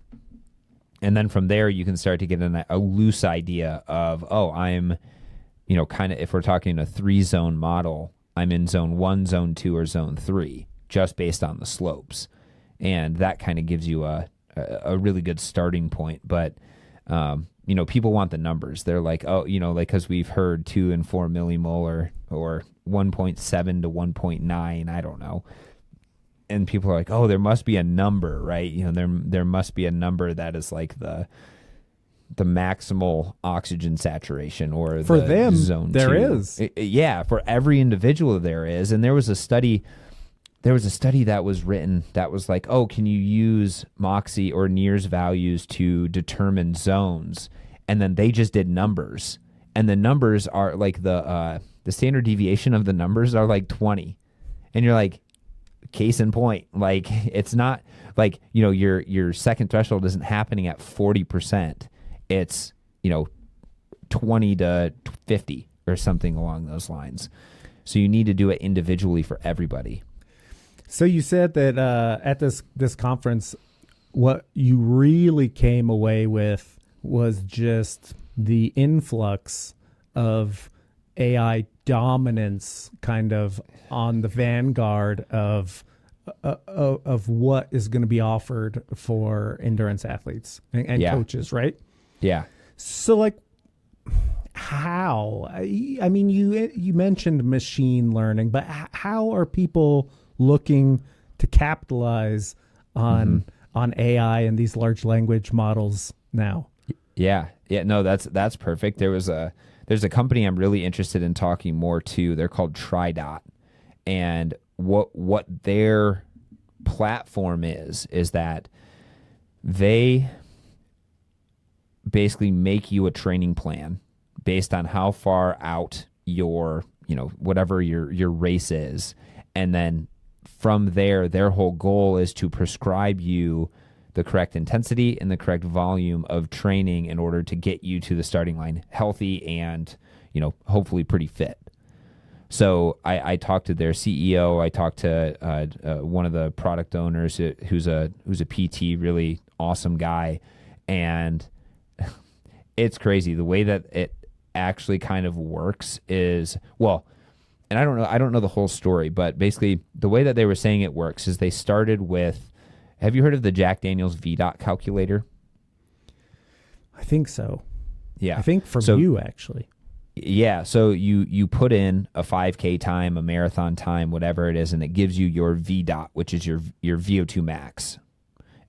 then from there, you can start to get a loose idea of, I'm, kind of, if we're talking a 3-zone model, I'm in zone 1, zone 2, or zone 3, just based on the slopes. And that kind of gives you a really good starting point. But, people want the numbers. They're like, oh, like, because we've heard 2 and 4 millimolar or 1.7 to 1.9, I don't know. And people are like, oh, there must be a number, right? There must be a number that is like the maximal oxygen saturation, or for the them zone there 2. is. Yeah, for every individual there is. And there was a study that was written that was like, oh, can you use Moxy or NIRS values to determine zones? And then they just did numbers, and the numbers are like the standard deviation of the numbers are like 20, and you're like, case in point, like, it's not like, your second threshold isn't happening at 40%. It's, 20 to 50 or something along those lines. So you need to do it individually for everybody. So you said that at this conference, what you really came away with was just the influx of AI dominance kind of on the vanguard of what is going to be offered for endurance athletes and coaches, right? Yeah. So, like, how? I mean, you mentioned machine learning, but how are people looking to capitalize on AI and these large language models now? Yeah. No, that's perfect. There's a company I'm really interested in talking more to. They're called TriDot, and what their platform is that they basically make you a training plan based on how far out your, whatever your race is. And then from there, their whole goal is to prescribe you the correct intensity and the correct volume of training in order to get you to the starting line healthy and, hopefully pretty fit. So I talked to their CEO. I talked to one of the product owners who's a PT, really awesome guy. And it's crazy. The way that it actually kind of works is, well, and I don't know the whole story, but basically the way that they were saying it works is they started with, have you heard of the Jack Daniels VDOT calculator? I think so. Yeah. I think from you, actually. Yeah. So you put in a 5K time, a marathon time, whatever it is, and it gives you your VDOT, which is your VO2 max,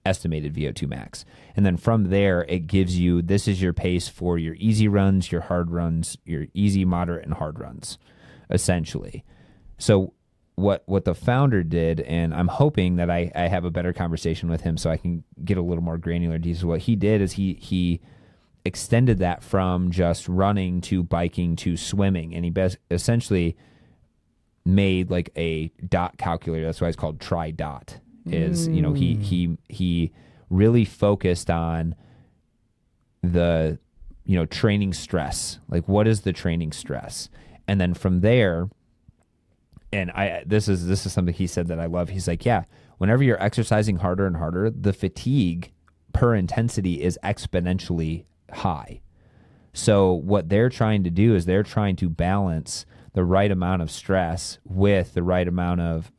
estimated VO2 max. And then from there, it gives you, this is your pace for your easy runs, your hard runs, your easy, moderate, and hard runs, essentially. So what the founder did, and I'm hoping that I have a better conversation with him so I can get a little more granular details. What he did is he extended that from just running to biking to swimming, and he essentially made like a dot calculator. That's why it's called TriDot. Is he really focused on the training stress, like what is the training stress, and then from there, and this is something he said that I love. He's like, yeah, whenever you're exercising harder and harder, the fatigue per intensity is exponentially high. So what they're trying to do is they're trying to balance the right amount of stress with the right amount of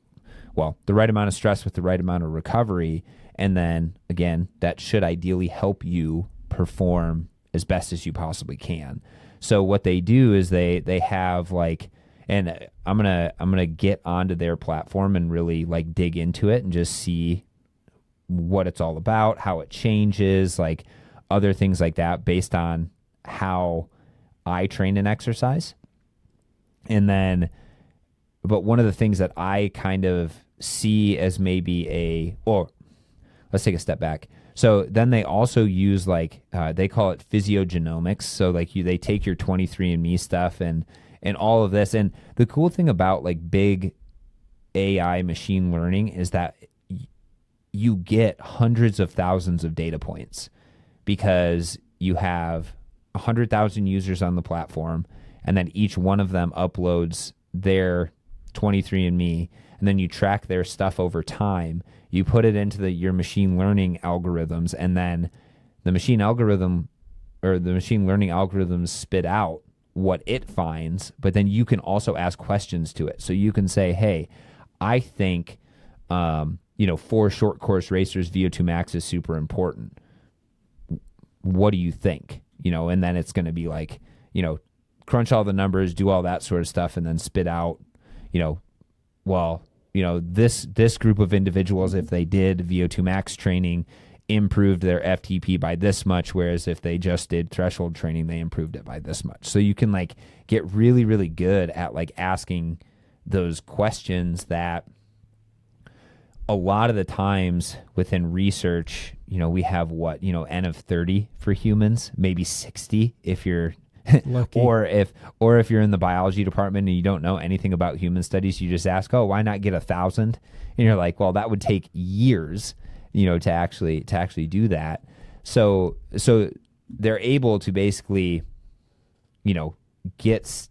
stress with the right amount of recovery. And then again, that should ideally help you perform as best as you possibly can. So what they do is they have like, and I'm gonna get onto their platform and really like dig into it and just see what it's all about, how it changes, like other things like that based on how I train and exercise. And then, but one of the things that I kind of see as maybe let's take a step back. So then they also use like, they call it physiogenomics. So like they take your 23andMe stuff and all of this. And the cool thing about like big AI machine learning is that you get hundreds of thousands of data points because you have 100,000 users on the platform, and then each one of them uploads their 23andMe, and then you track their stuff over time. You put it into your machine learning algorithms, and then the machine learning algorithms spit out what it finds, but then you can also ask questions to it. So you can say, hey, I think For short course racers, VO2 max is super important. What do you think? And then it's going to be like, crunch all the numbers, do all that sort of stuff, and then spit out, this group of individuals, if they did VO2 max training, improved their FTP by this much, whereas if they just did threshold training, they improved it by this much. So you can like get really, really good at like asking those questions that a lot of the times within research, we have N of 30 for humans, maybe 60 if you're lucky. or if you're in the biology department and you don't know anything about human studies, you just ask, oh, why not get 1,000? And you're like, well, that would take years, to actually do that. So they're able to basically, get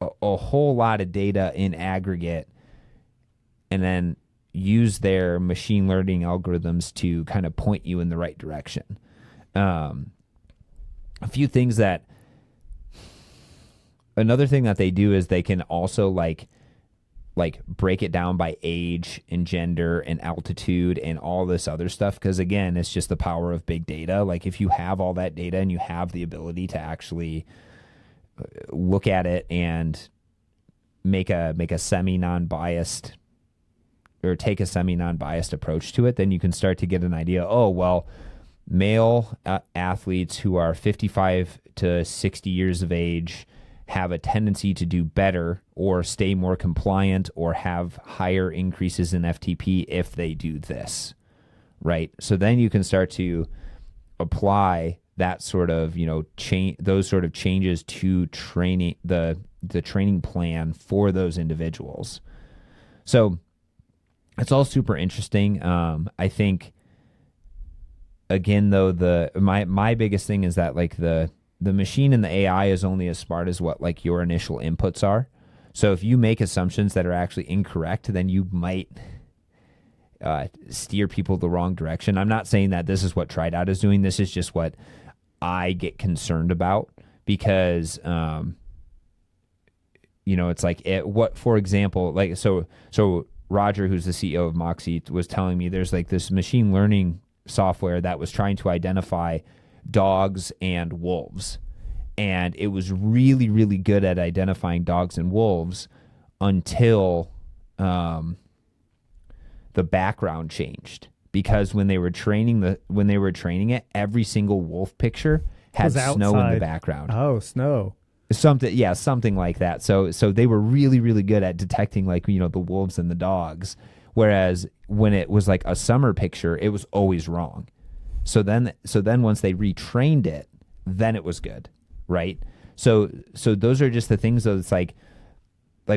a whole lot of data in aggregate and then use their machine learning algorithms to kind of point you in the right direction. A few things that, another thing that they do is they can also like break it down by age and gender and altitude and all this other stuff. Because again, it's just the power of big data. Like if you have all that data and you have the ability to actually look at it and make a semi-non-biased or take a semi-non-biased approach to it, then you can start to get an idea. Oh, well, male athletes who are 55 to 60 years of age have a tendency to do better or stay more compliant or have higher increases in FTP if they do this, right? So then you can start to apply that sort of, those sort of changes to training, the training plan for those individuals. So it's all super interesting. I think, again, though, my biggest thing is that like the machine and the AI is only as smart as what like your initial inputs are. So if you make assumptions that are actually incorrect, then you might steer people the wrong direction. I'm not saying that this is what TriDot is doing. This is just what I get concerned about because, it's like for example, like, so Roger, who's the CEO of Moxy, was telling me there's like this machine learning software that was trying to identify dogs and wolves. And it was really, really good at identifying dogs and wolves until the background changed. Because when they were training it, every single wolf picture had snow in the background. Oh, snow. Something like that. So they were really, really good at detecting like, the wolves and the dogs. Whereas when it was like a summer picture, it was always wrong. So then once they retrained it, then it was good, right? So those are just the things though. It's like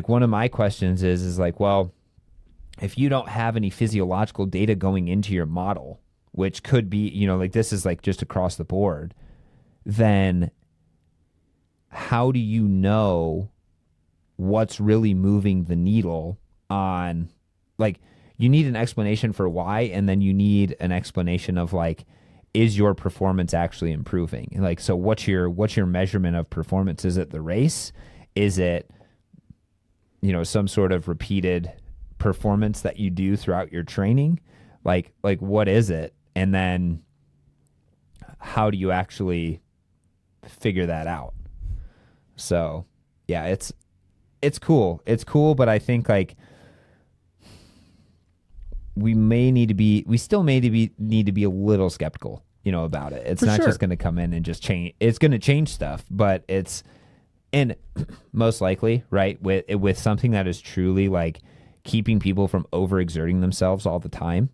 one of my questions is like, well, if you don't have any physiological data going into your model, which could be, like this is like just across the board, then how do you know what's really moving the needle on, like, you need an explanation for why, and then you need an explanation of like, is your performance actually improving? Like, so what's your measurement of performance? Is it the race? Is it, some sort of repeated performance that you do throughout your training? Like what is it? And then how do you actually figure that out? So yeah, it's cool. It's cool, but I think like we still may need to be a little skeptical, about it. It's For not sure. just going to come in and just change. It's going to change stuff, but and most likely, right, with something that is truly like keeping people from overexerting themselves all the time,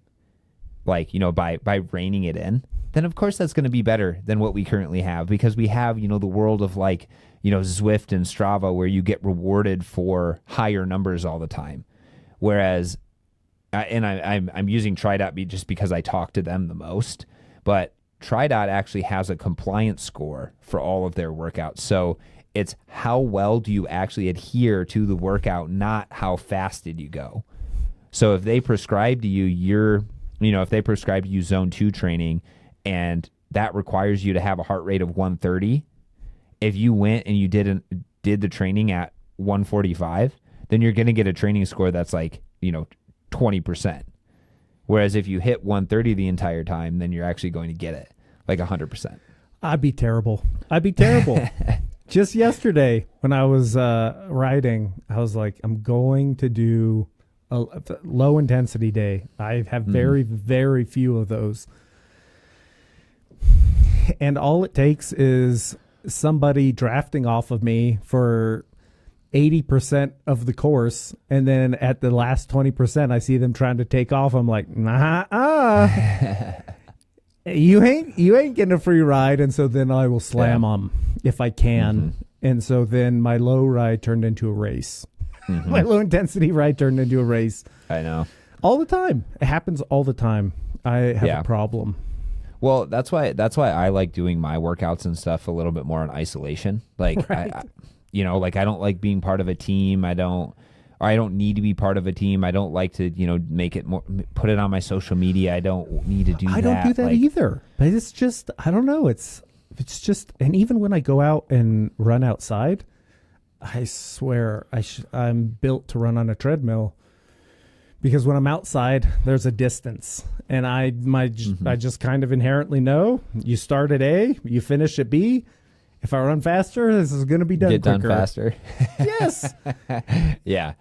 like, by reining it in, then of course that's going to be better than what we currently have, because we have, the world of like, Zwift and Strava, where you get rewarded for higher numbers all the time. Whereas, I'm using TriDot just because I talk to them the most, but TriDot actually has a compliance score for all of their workouts. So it's how well do you actually adhere to the workout, not how fast did you go. So if they prescribe to you if they prescribe to you zone 2 training and that requires you to have a heart rate of 130, if you went and you did the training at 145, then you're going to get a training score that's like, 20%. Whereas if you hit 130 the entire time, then you're actually going to get it like 100%. I'd be terrible. Just yesterday when I was riding, I was like, I'm going to do a low intensity day. I have very, very few of those. And all it takes is somebody drafting off of me for 80% of the course, and then at the last 20% I see them trying to take off. I'm like, you ain't getting a free ride. And so then I will slam them if I can. And so then my low ride turned into a race. My low intensity ride turned into a race. I know. All the time. It happens all the time. I have a problem. Well, that's why I like doing my workouts and stuff a little bit more in isolation. Like, right. I don't like being part of a team. I don't need to be part of a team. I don't like to, make it more, put it on my social media. I don't need to do that. I don't do that either. But it's just, I don't know. It's just, and even when I go out and run outside, I swear I'm built to run on a treadmill, because when I'm outside, there's a distance, and I just kind of inherently know you start at A, you finish at B. If I run faster, this is going to be done quicker. Get done faster. Yes. Yeah.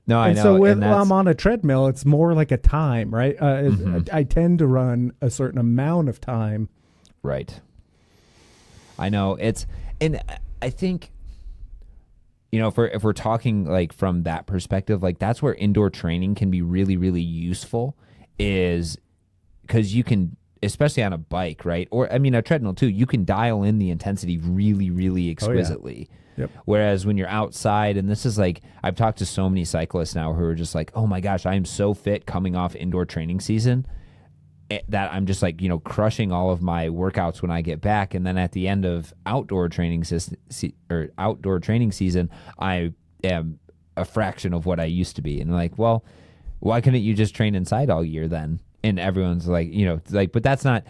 No, I know. So when I'm on a treadmill, it's more like a time, right? I tend to run a certain amount of time. Right. I know. And I think, if we're talking like from that perspective, like that's where indoor training can be really, really useful, is because you can, especially on a bike, right? Or, a treadmill too, you can dial in the intensity really, really exquisitely. Oh, yeah. Yep. Whereas when you're outside, and this is like, I've talked to so many cyclists now who are just like, oh my gosh, I am so fit coming off indoor training season that I'm just like, crushing all of my workouts when I get back. And then at the end of outdoor training season, I am a fraction of what I used to be. And like, well, why couldn't you just train inside all year then? And everyone's like, but that's not,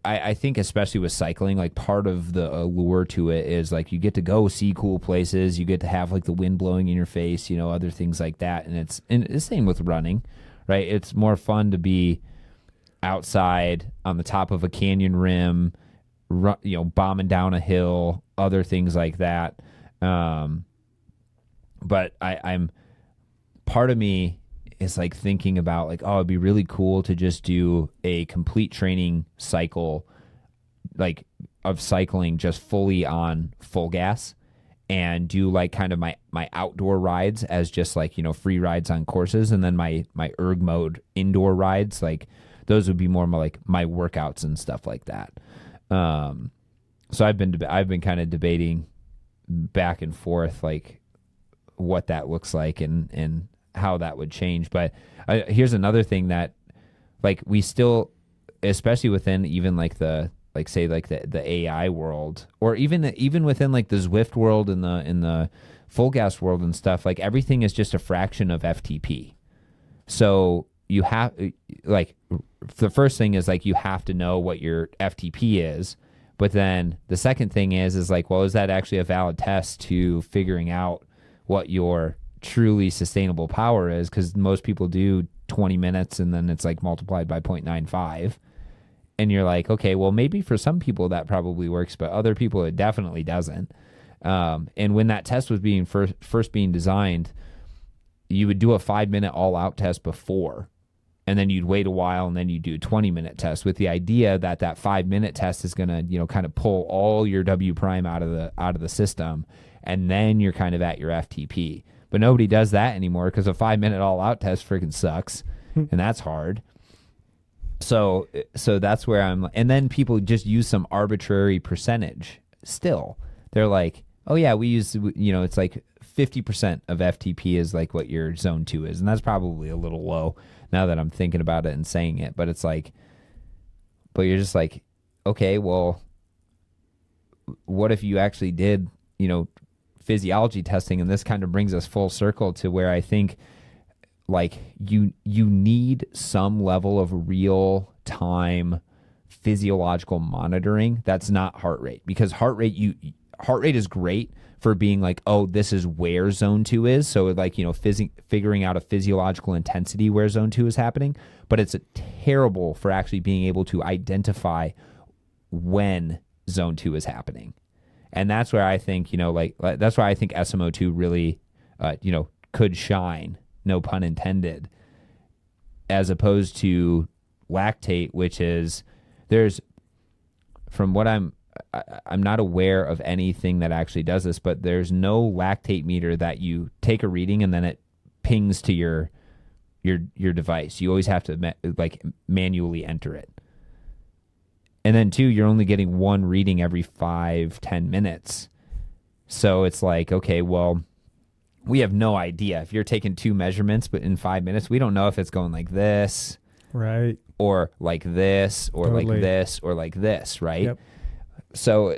I think especially with cycling, like part of the allure to it is like you get to go see cool places. You get to have like the wind blowing in your face, other things like that. And it's the same with running, right? It's more fun to be outside on the top of a canyon rim, bombing down a hill, other things like that. But I'm part of me is like thinking about like, oh, it'd be really cool to just do a complete training cycle, like of cycling just fully on FulGaz, and do like kind of my outdoor rides as just like, free rides on courses. And then my erg mode indoor rides, like those would be more like my workouts and stuff like that. So I've been kind of debating back and forth, like what that looks like and how that would change. But here's another thing that like we still, especially within even like the AI world, or even within like the Zwift world and in the FulGaz world and stuff, like everything is just a fraction of FTP. So you have like, the first thing is like you have to know what your FTP is, but then the second thing is like, well, is that actually a valid test to figuring out what your truly sustainable power is? Because most people do 20 minutes and then it's like multiplied by 0.95, and you're like, okay, well maybe for some people that probably works, but other people it definitely doesn't. And when that test was being first being designed, you would do a 5-minute all-out test before, and then you'd wait a while, and then you do a 20-minute test, with the idea that 5-minute test is going to, kind of pull all your W prime out of the system, and then you're kind of at your FTP. But nobody does that anymore because a 5-minute all-out test freaking sucks, and that's hard. So that's where I'm. And then people just use some arbitrary percentage. Still, they're like, oh yeah, we use, it's like 50% of FTP is like what your zone 2 is, and that's probably a little low now that I'm thinking about it and saying it. But it's like, but you're just like, okay, well, what if you actually did, physiology testing? And this kind of brings us full circle to where I think like you need some level of real time physiological monitoring that's not heart rate, because heart rate is great for being like, oh, this is where zone 2 is. So like, figuring out a physiological intensity where zone 2 is happening, but it's terrible for actually being able to identify when zone 2 is happening. And that's where I think, that's why I think SMO2 really, could shine, no pun intended, as opposed to lactate, which is from what I'm not aware of anything that actually does this, but there's no lactate meter that you take a reading and then it pings to your device. You always have to manually enter it. And then 2, you're only getting one reading every 5-10 minutes. So it's like, okay, well, we have no idea. If you're taking 2 measurements, but in 5 minutes, we don't know if it's going like this. Right. Or like this, or Totally. like this, or like this, right? Yep. So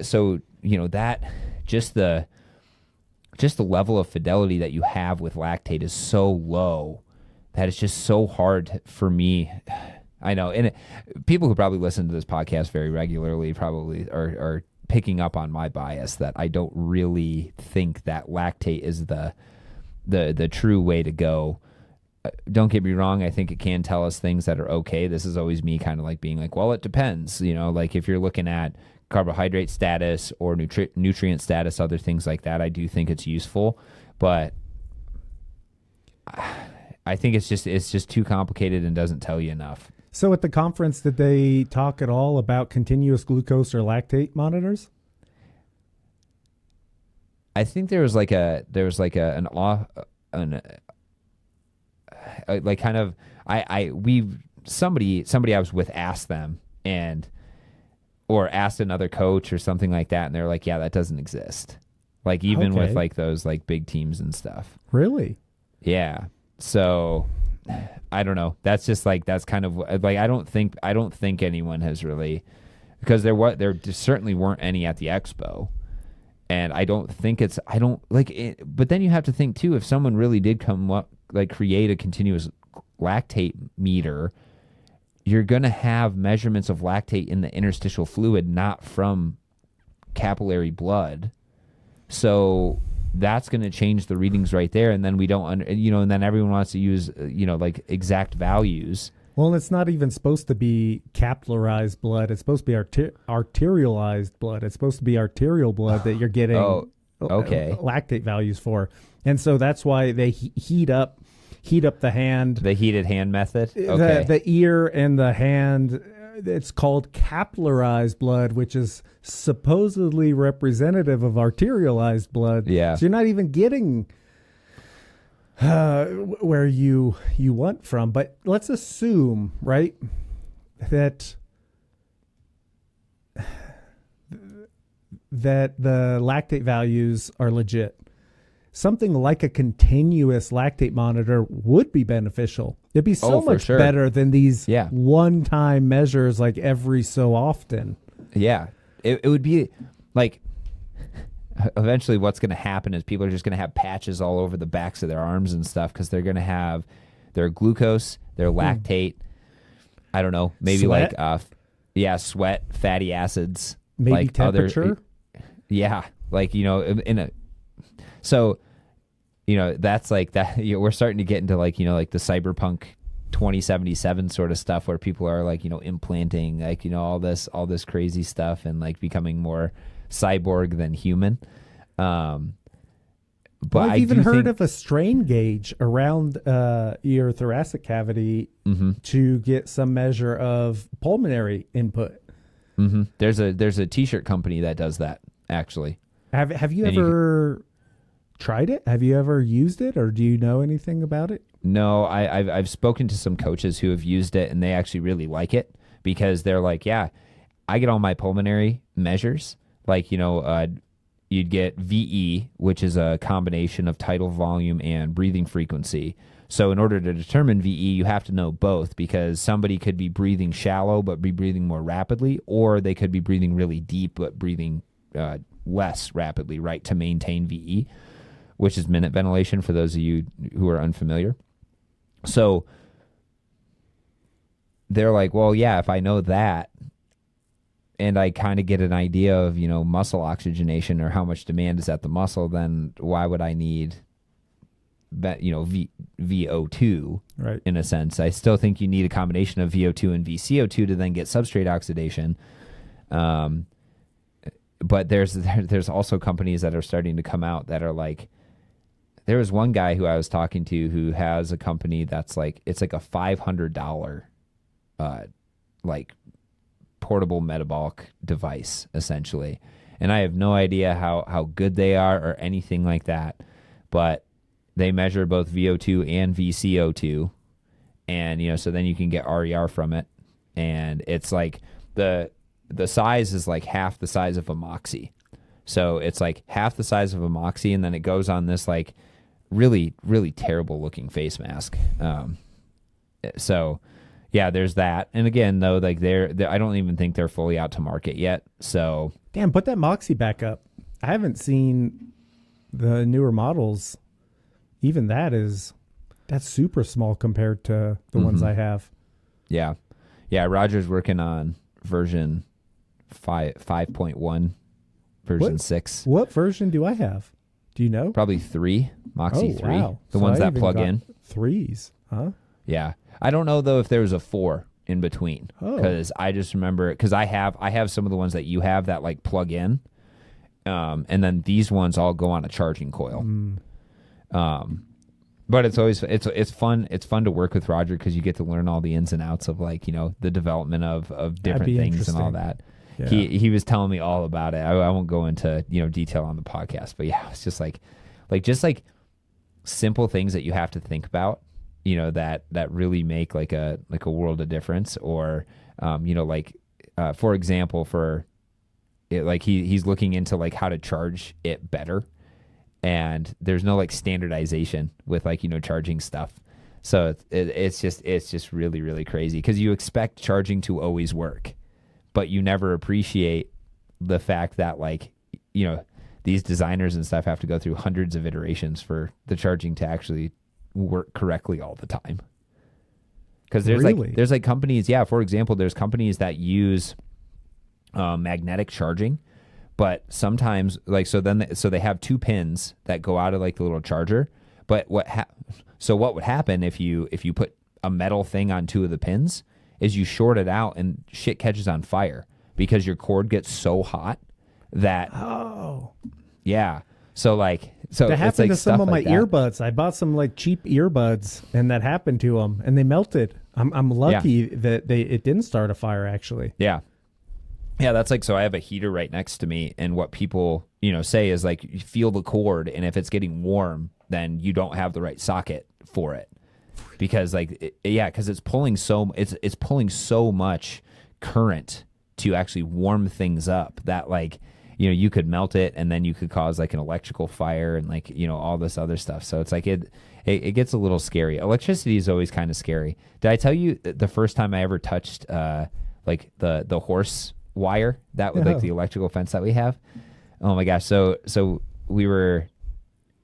that just the level of fidelity that you have with lactate is so low that it's just so hard for me. I know, and people who probably listen to this podcast very regularly probably are picking up on my bias that I don't really think that lactate is the true way to go. Don't get me wrong. I think it can tell us things that are okay. This is always me kind of like being like, well, it depends. Like if you're looking at carbohydrate status or nutrient status, other things like that, I do think it's useful. But I think it's just too complicated and doesn't tell you enough. So at the conference, did they talk at all about continuous glucose or lactate monitors? I think somebody I was with asked them or asked another coach or something like that, and they're like, yeah, that doesn't exist. Like even with like those like big teams and stuff. Really? Yeah. So I don't know. That's just like, that's kind of like, I don't think anyone has really, because there certainly weren't any at the expo. And I don't think but then you have to think too, if someone really did come up, like create a continuous lactate meter, you're going to have measurements of lactate in the interstitial fluid, not from capillary blood. So that's going to change the readings right there. And then we don't, and then everyone wants to use, like exact values. Well, it's not even supposed to be capillarized blood. It's supposed to be arterialized blood. It's supposed to be arterial blood that you're getting lactate values for. And so that's why they heat up the hand. The heated hand method? Okay. The ear and the hand. It's called capillarized blood, which is supposedly representative of arterialized blood. Yeah. So you're not even getting where you want from. But let's assume, right, that the lactate values are legit. Something like a continuous lactate monitor would be beneficial. It'd be so much better than these one-time measures like every so often. Yeah. It would be like, eventually what's going to happen is people are just going to have patches all over the backs of their arms and stuff because they're going to have their glucose, their lactate, I don't know, maybe sweat? Sweat, fatty acids. Maybe like temperature? So, that's like that. We're starting to get into like the cyberpunk 2077 sort of stuff where people are like, implanting like, all this crazy stuff and like becoming more cyborg than human. But I've even heard of a strain gauge around your thoracic cavity to get some measure of pulmonary input. Mm-hmm. There's a t-shirt company that does that actually. Have you ever tried it? Have you ever used it, or do you know anything about it? No, I've spoken to some coaches who have used it, and they actually really like it because they're like, yeah, I get all my pulmonary measures. Like, you'd get VE, which is a combination of tidal volume and breathing frequency. So in order to determine VE, you have to know both because somebody could be breathing shallow but be breathing more rapidly, or they could be breathing really deep but breathing less rapidly, right, to maintain VE, which is minute ventilation for those of you who are unfamiliar. So they're like, well, yeah, if I know that, and I kind of get an idea of, muscle oxygenation or how much demand is at the muscle, then why would I need VO2, right? In a sense, I still think you need a combination of VO2 and VCO2 to then get substrate oxidation. But there's also companies that are starting to come out that are like, there was one guy who I was talking to who has a company that's like, it's like a $500 like portable metabolic device essentially. And I have no idea how good they are or anything like that, but they measure both VO2 and VCO2, and so then you can get RER from it, and it's like the size is like half the size of a Moxy, so it's like half the size of a Moxy, and then it goes on this like really really terrible looking face mask. So yeah, there's that, and again though, like they're I don't even think they're fully out to market yet. So damn, put that Moxy back up. I haven't seen the newer models. Even that's super small compared to the ones I have. Yeah. Roger's working on version 5.1, version 6. What version do I have? Do you know? Probably 3, Moxy 3. Wow. The ones that plug in. 3s, huh? Yeah. I don't know though if there was a 4 in between, because I just remember, because I have some of the ones that you have that like plug in, and then these ones all go on a charging coil. But it's always it's fun to work with Roger, because you get to learn all the ins and outs of like the develment of different things and all that. Yeah. He was telling me all about it. I won't go into detail on the podcast, but yeah, it's just like simple things that you have to think about, that really make like a world of difference. Or for example, for it, like he's looking into like how to charge it better. And there's no like standardization with like, charging stuff. So it's just really, really crazy, because you expect charging to always work, but you never appreciate the fact that like, these designers and stuff have to go through hundreds of iterations for the charging to actually work correctly all the time. Because there's like companies, for example, there's companies that use magnetic charging. But sometimes, like, so they have 2 pins that go out of like the little charger. But what would happen if you put a metal thing on 2 of the pins is you short it out and shit catches on fire, because your cord gets so hot that So that happened to some of my earbuds. I bought some like cheap earbuds, and that happened to them, and they melted. I'm lucky that it didn't start a fire actually. Yeah, that's like, so I have a heater right next to me, and what people, say is like, you feel the cord, and if it's getting warm, then you don't have the right socket for it, because like, because it's pulling it's pulling so much current to actually warm things up that like, you could melt it, and then you could cause like an electrical fire and like, all this other stuff. So it's like it gets a little scary. Electricity is always kind of scary. Did I tell you the first time I ever touched like the horse wire that with like the electrical fence that we have? Oh my gosh. So we were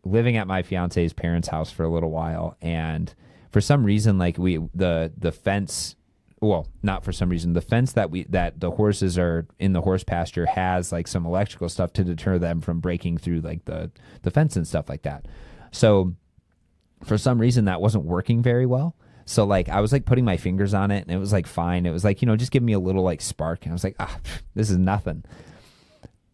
living at my fiance's parents' house for a little while, and for some reason, like the fence, well, not for some reason, the fence that the horses are in the horse pasture has like some electrical stuff to deter them from breaking through like the fence and stuff like that. So for some reason that wasn't working very well. So like I was like putting my fingers on it, and it was like fine. It was like, just give me a little like spark. And I was like, this is nothing.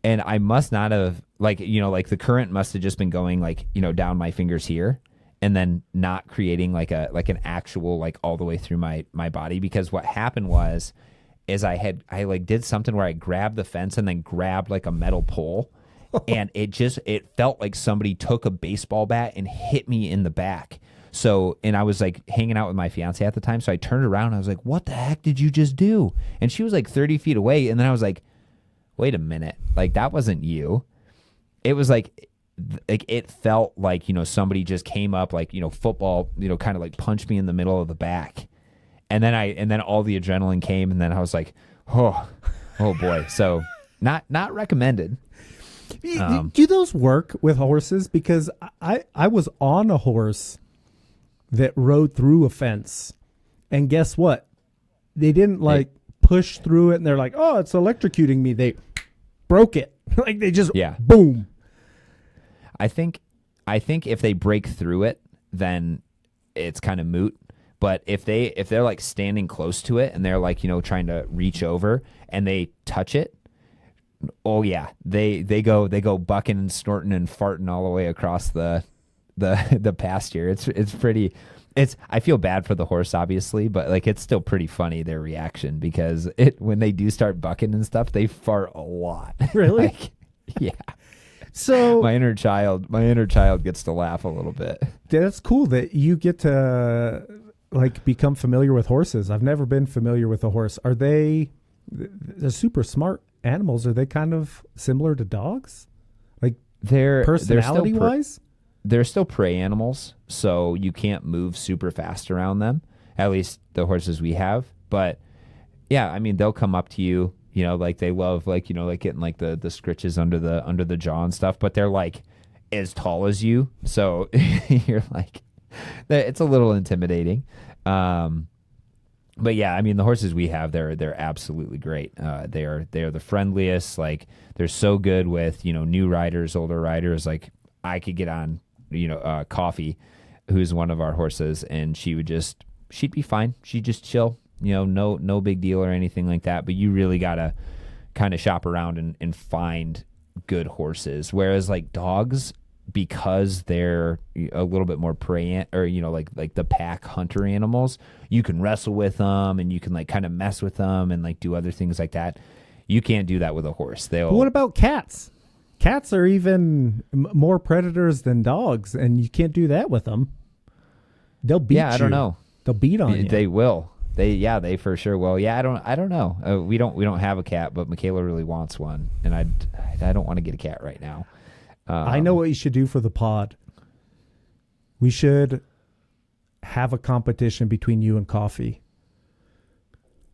And I must not have like, like the current must have just been going like, down my fingers here, and then not creating like an actual like all the way through my body. Because what happened is I like did something where I grabbed the fence and then grabbed like a metal pole, and it felt like somebody took a baseball bat and hit me in the back. So, and I was like hanging out with my fiance at the time. So I turned around and I was like, what the heck did you just do? And she was like 30 feet away. And then I was like, wait a minute. Like, that wasn't you. It was like it felt like, somebody just came up like, football, kind of like punched me in the middle of the back. And then all the adrenaline came, and then I was like, oh boy. So not recommended. Do those work with horses? Because I was on a horse that rode through a fence, and guess what? They didn't like push through it and they're like, oh, it's electrocuting me. They broke it. Like they just boom. I think if they break through it, then it's kind of moot. But if they're like standing close to it and they're like, trying to reach over and they touch it, oh yeah, they go bucking and snorting and farting all the way across the pasture. It's pretty. I feel bad for the horse, obviously, but like it's still pretty funny, their reaction, because when they do start bucking and stuff, they fart a lot. Really? Like, yeah. So my inner child gets to laugh a little bit. That's cool that you get to like become familiar with horses. I've never been familiar with a horse. Are they're super smart animals? Are they kind of similar to dogs? Like personality wise? They're still prey animals, so you can't move super fast around them, at least the horses we have. But yeah, I mean, they'll come up to you, like they love like, like getting like the scritches under the jaw and stuff, but they're like as tall as you. So you're like, it's a little intimidating. But yeah, I mean, the horses we have, they're absolutely great. They are the friendliest. Like they're so good with, new riders, older riders. Like I could get on, Coffee, who's one of our horses, and she'd be fine. She'd just chill, no big deal or anything like that. But you really gotta kind of shop around and find good horses. Whereas like dogs, because they're a little bit more prey or like the pack hunter animals, you can wrestle with them and you can like kind of mess with them and like do other things like that. You can't do that with a horse. But what about cats? Cats are even more predators than dogs, and you can't do that with them. They'll beat you. Yeah, I don't know. They'll beat on you. They will. They for sure will. Yeah, I don't know. We don't have a cat, but Michaela really wants one, and I don't want to get a cat right now. I know what you should do for the pod. We should have a competition between you and Coffee.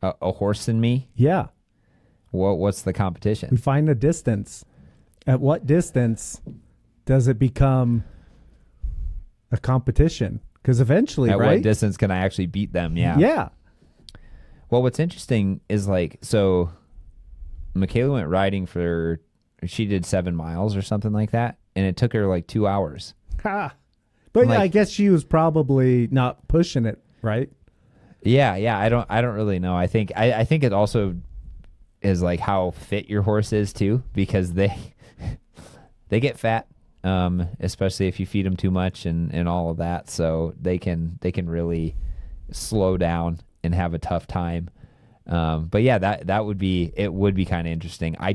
A horse and me? Yeah. What's the competition? We find a distance. At what distance does it become a competition? Because eventually, at right? what distance can I actually beat them? Yeah. Yeah. Well, what's interesting is like, so Michaela went riding she did 7 miles or something like that, and it took her like 2 hours. Ha. But I guess she was probably not pushing it, right? Yeah. I don't really know. I think it also is like how fit your horse is too, because they get fat, especially if you feed them too much and all of that. So they can really slow down and have a tough time. But yeah, that would be kind of interesting. I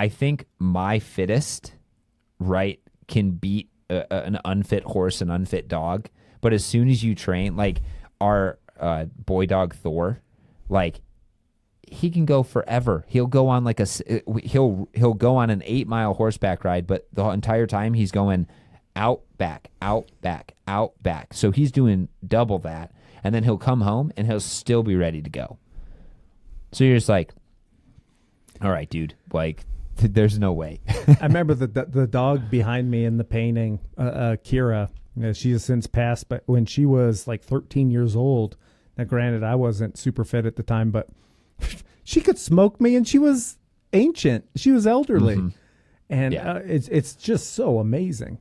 think my fittest, right, can beat an unfit horse, an unfit dog. But as soon as you train, like our boy dog Thor, like he can go forever. He'll go on like he'll go on an 8-mile horseback ride, but the entire time he's going out, back, out, back, out, back. So he's doing double that, and then he'll come home and he'll still be ready to go. So you're just like, all right, dude, like there's no way. I remember the dog behind me in the painting, Kira. She has since passed, but when she was like 13 years old, now granted I wasn't super fit at the time, but she could smoke me, and she was ancient. She was elderly, and it's just so amazing.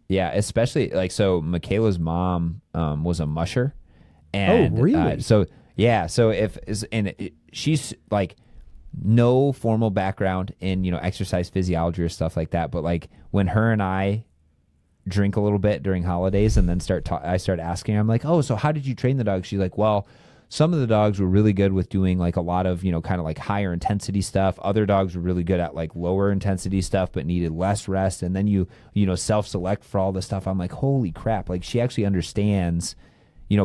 Yeah, especially like, so Michaela's mom was a musher, and really? So she's like no formal background in exercise physiology or stuff like that, but like when her and I drink a little bit during holidays and then I start asking her, I'm like, oh, so how did you train the dog? She's like, well, some of the dogs were really good with doing like a lot of, kind of like higher intensity stuff. Other dogs were really good at like lower intensity stuff, but needed less rest. And then you self-select for all this stuff. I'm like, holy crap. Like she actually understands,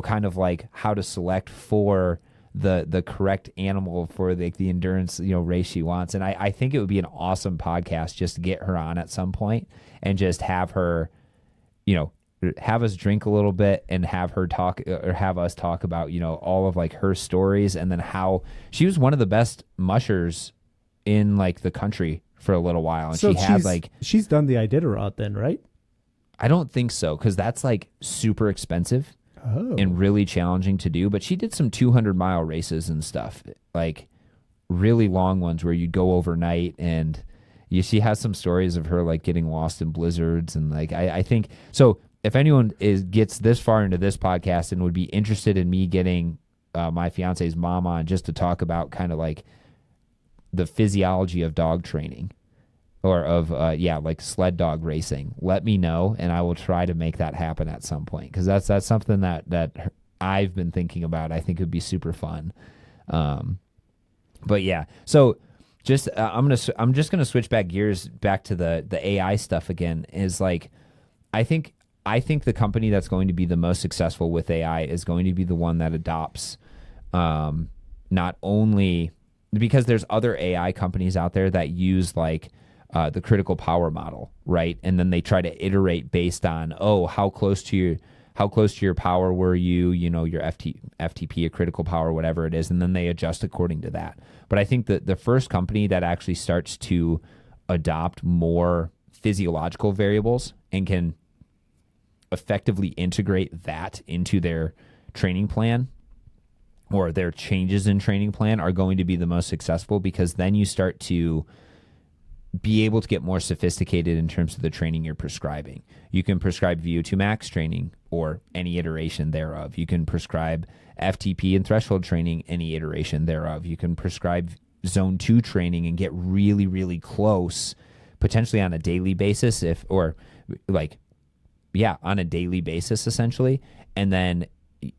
kind of like how to select for the correct animal for the endurance, race she wants. And I think it would be an awesome podcast just to get her on at some point and just have her, have us drink a little bit and have her talk, or have us talk about, all of like her stories, and then how she was one of the best mushers in like the country for a little while. And so she's done the Iditarod then, right? I don't think so, because that's like super expensive. and really challenging to do. But she did some 200-mile races and stuff, like really long ones where you'd go overnight. And she has some stories of her like getting lost in blizzards. And like, I think, so if anyone gets this far into this podcast and would be interested in me getting my fiance's mom on just to talk about kind of like the physiology of dog training or of, like sled dog racing, let me know, and I will try to make that happen at some point. Cause that's something that I've been thinking about. I think it would be super fun. But yeah, so just, I'm just going to switch gears back to the AI stuff again. Is like, I think the company that's going to be the most successful with AI is going to be the one that adopts, not only because there's other AI companies out there that use like the critical power model, right? And then they try to iterate based on, how close to your power were you, your FTP, a critical power, whatever it is, and then they adjust according to that. But I think that the first company that actually starts to adopt more physiological variables and can effectively integrate that into their training plan or their changes in training plan are going to be the most successful, because then you start to be able to get more sophisticated in terms of the training you're prescribing. You can prescribe VO2 max training or any iteration thereof. You can prescribe FTP and threshold training, any iteration thereof. You can prescribe zone 2 training and get really, really close, potentially on a daily basis, on a daily basis, essentially. And then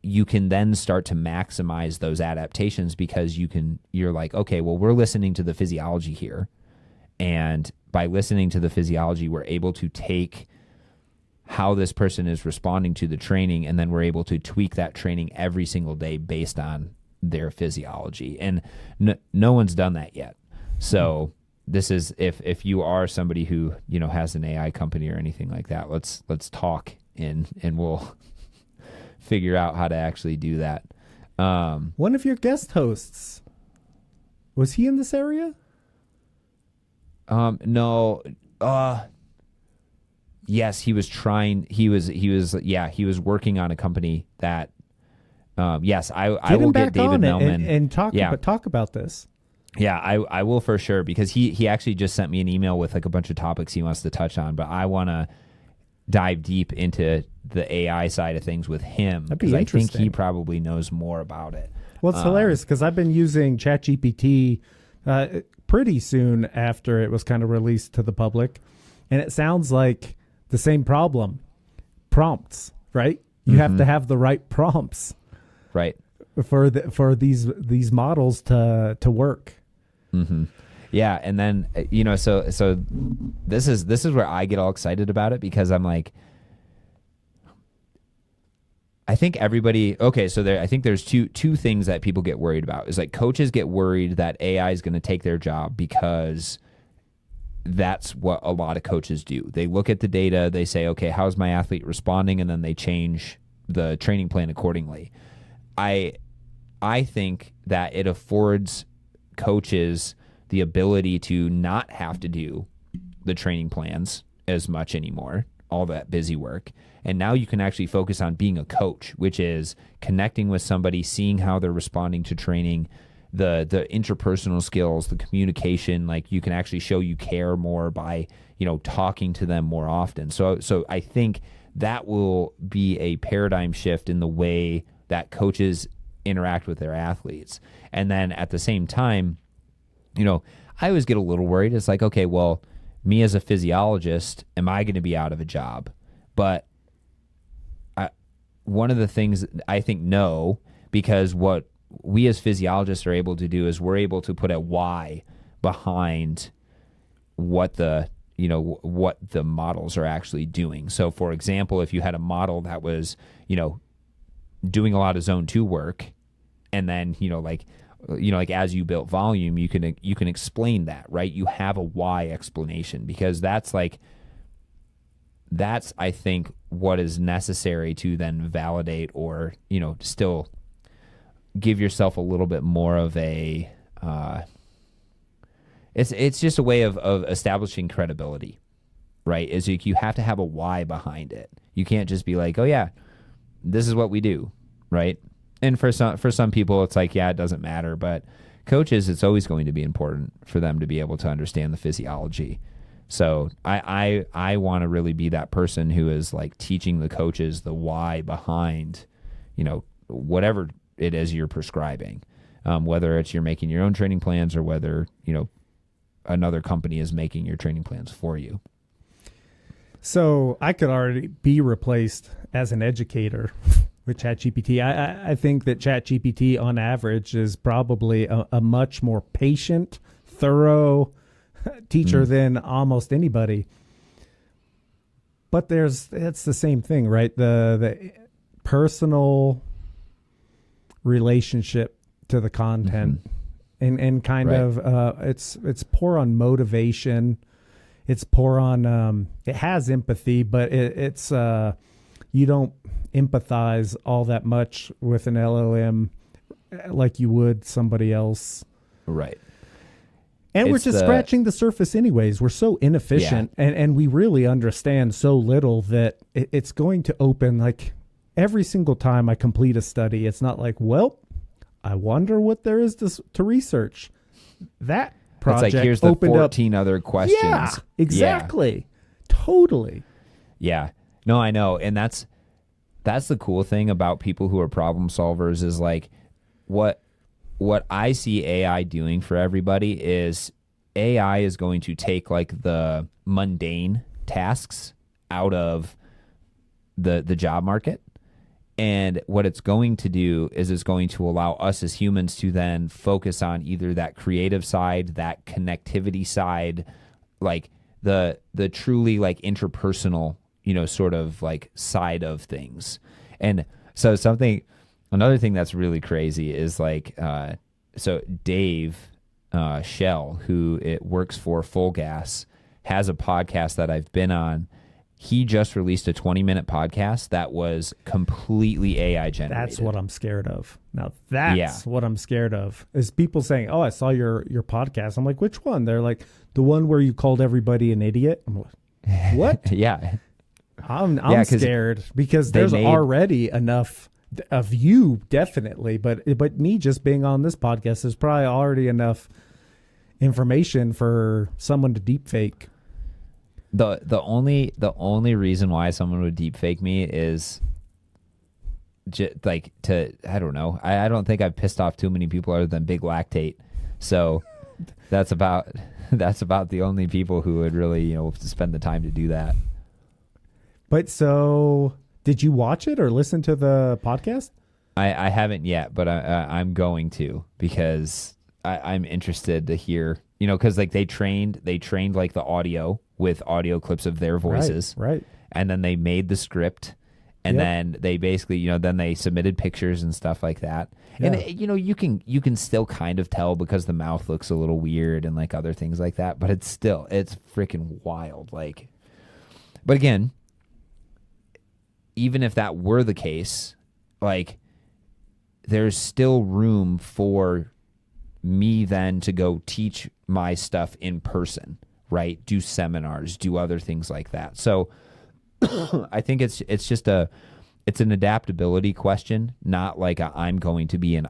you can then start to maximize those adaptations, because you're like, okay, well, we're listening to the physiology here. And by listening to the physiology, we're able to take how this person is responding to the training, and then we're able to tweak that training every single day based on their physiology. And no one's done that yet. So this is, if you are somebody who, has an AI company or anything like that, let's talk and we'll figure out how to actually do that. One of your guest hosts, was he in this area? No. Yes, he was working on a company that, yes, I will get David Melman and talk about this. Yeah, I will for sure, because he actually just sent me an email with like a bunch of topics he wants to touch on, but I want to dive deep into the AI side of things with him, because I think he probably knows more about it. Well, it's hilarious, because I've been using ChatGPT pretty soon after it was kind of released to the public, and it sounds like the same problem. Prompts, right? You have to have the right prompts, right, for these models to work. Mm-hmm. Yeah, and then so this is where I get all excited about it, because I'm like, I think everybody, okay, so I think there's two things that people get worried about. Is like, coaches get worried that AI is going to take their job, because that's what a lot of coaches do. They look at the data, they say, okay, how's my athlete responding? And then they change the training plan accordingly. I think that it affords coaches the ability to not have to do the training plans as much anymore, all that busy work. And now you can actually focus on being a coach, which is connecting with somebody, seeing how they're responding to training, the interpersonal skills, the communication. Like, you can actually show you care more by, talking to them more often. So I think that will be a paradigm shift in the way that coaches interact with their athletes. And then at the same time, I always get a little worried. It's like, okay, well, me as a physiologist, am I going to be out of a job? But one of the things I think, no, because what we as physiologists are able to do is we're able to put a why behind what the models are actually doing. So, for example, if you had a model that was, doing a lot of zone 2 work, and then, as you built volume, you can explain that, right? You have a why explanation, because that's I think what is necessary to then validate, or, still give yourself a little bit more of a, it's just a way of establishing credibility, right? Is you have to have a why behind it. You can't just be like, oh yeah, this is what we do, right? And for some people, it's like, yeah, it doesn't matter. But coaches, it's always going to be important for them to be able to understand the physiology. So I want to really be that person who is like teaching the coaches the why behind, whatever it is you're prescribing, whether it's you're making your own training plans or whether, another company is making your training plans for you. So I could already be replaced as an educator with ChatGPT. I think that ChatGPT on average is probably a much more patient, thorough teacher than almost anybody. But it's the same thing, right? The personal relationship to the content and kind of it's poor on motivation. It's poor on it has empathy, but it's you don't empathize all that much with an LLM like you would somebody else. Right. And we're just scratching the surface anyways. We're so inefficient and we really understand so little that it's going to open like every single time I complete a study. It's not like, well, I wonder what there is to research. That project it's like, here's the 14 other questions. Yeah, exactly. Yeah. Totally. Yeah. No, I know. And that's the cool thing about people who are problem solvers is like what I see AI doing for everybody is AI is going to take like the mundane tasks out of the job market. And what it's going to do is it's going to allow us as humans to then focus on either that creative side, that connectivity side, like the truly like interpersonal, sort of like side of things. And so another thing that's really crazy is like, so Dave Shell, who it works for FulGaz, has a podcast that I've been on. He just released a 20-minute podcast that was completely AI generated. That's what I'm scared of. Now that's what I'm scared of is people saying, "Oh, I saw your podcast." I'm like, "Which one?" They're like, "The one where you called everybody an idiot." I'm like, "What?" Yeah. I'm scared because there's already enough of you, definitely, but me just being on this podcast is probably already enough information for someone to deep fake. The only reason why someone would deep fake me is I don't know. I don't think I've pissed off too many people other than Big Lactate. So that's about the only people who would really, spend the time to do that. But so did you watch it or listen to the podcast? I haven't yet, but I'm going to because I'm interested to hear, because like they trained like the audio with audio clips of their voices. Right. And then they made the script and then they basically, then they submitted pictures and stuff like that. Yeah. And, you can still kind of tell because the mouth looks a little weird and like other things like that, but it's freaking wild. Like, but again, even if that were the case, like there's still room for me then to go teach my stuff in person, right? Do seminars, do other things like that. So I think it's just an adaptability question, not like I'm going to be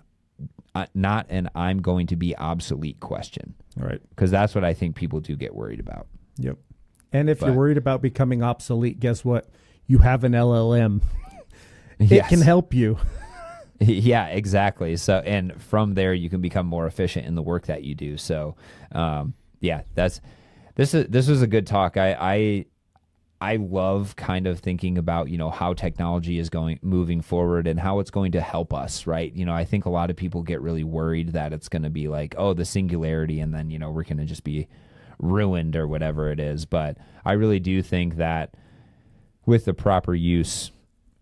I'm going to be obsolete question. Right. Because that's what I think people do get worried about. Yep. And if you're worried about becoming obsolete, guess what? You have an LLM. It can help you. Yeah, exactly. So, and from there, you can become more efficient in the work that you do. So, this was a good talk. I love kind of thinking about, how technology is moving forward and how it's going to help us, right? I think a lot of people get really worried that it's going to be like, oh, the singularity, and then, we're going to just be ruined or whatever it is. But I really do think that with the proper use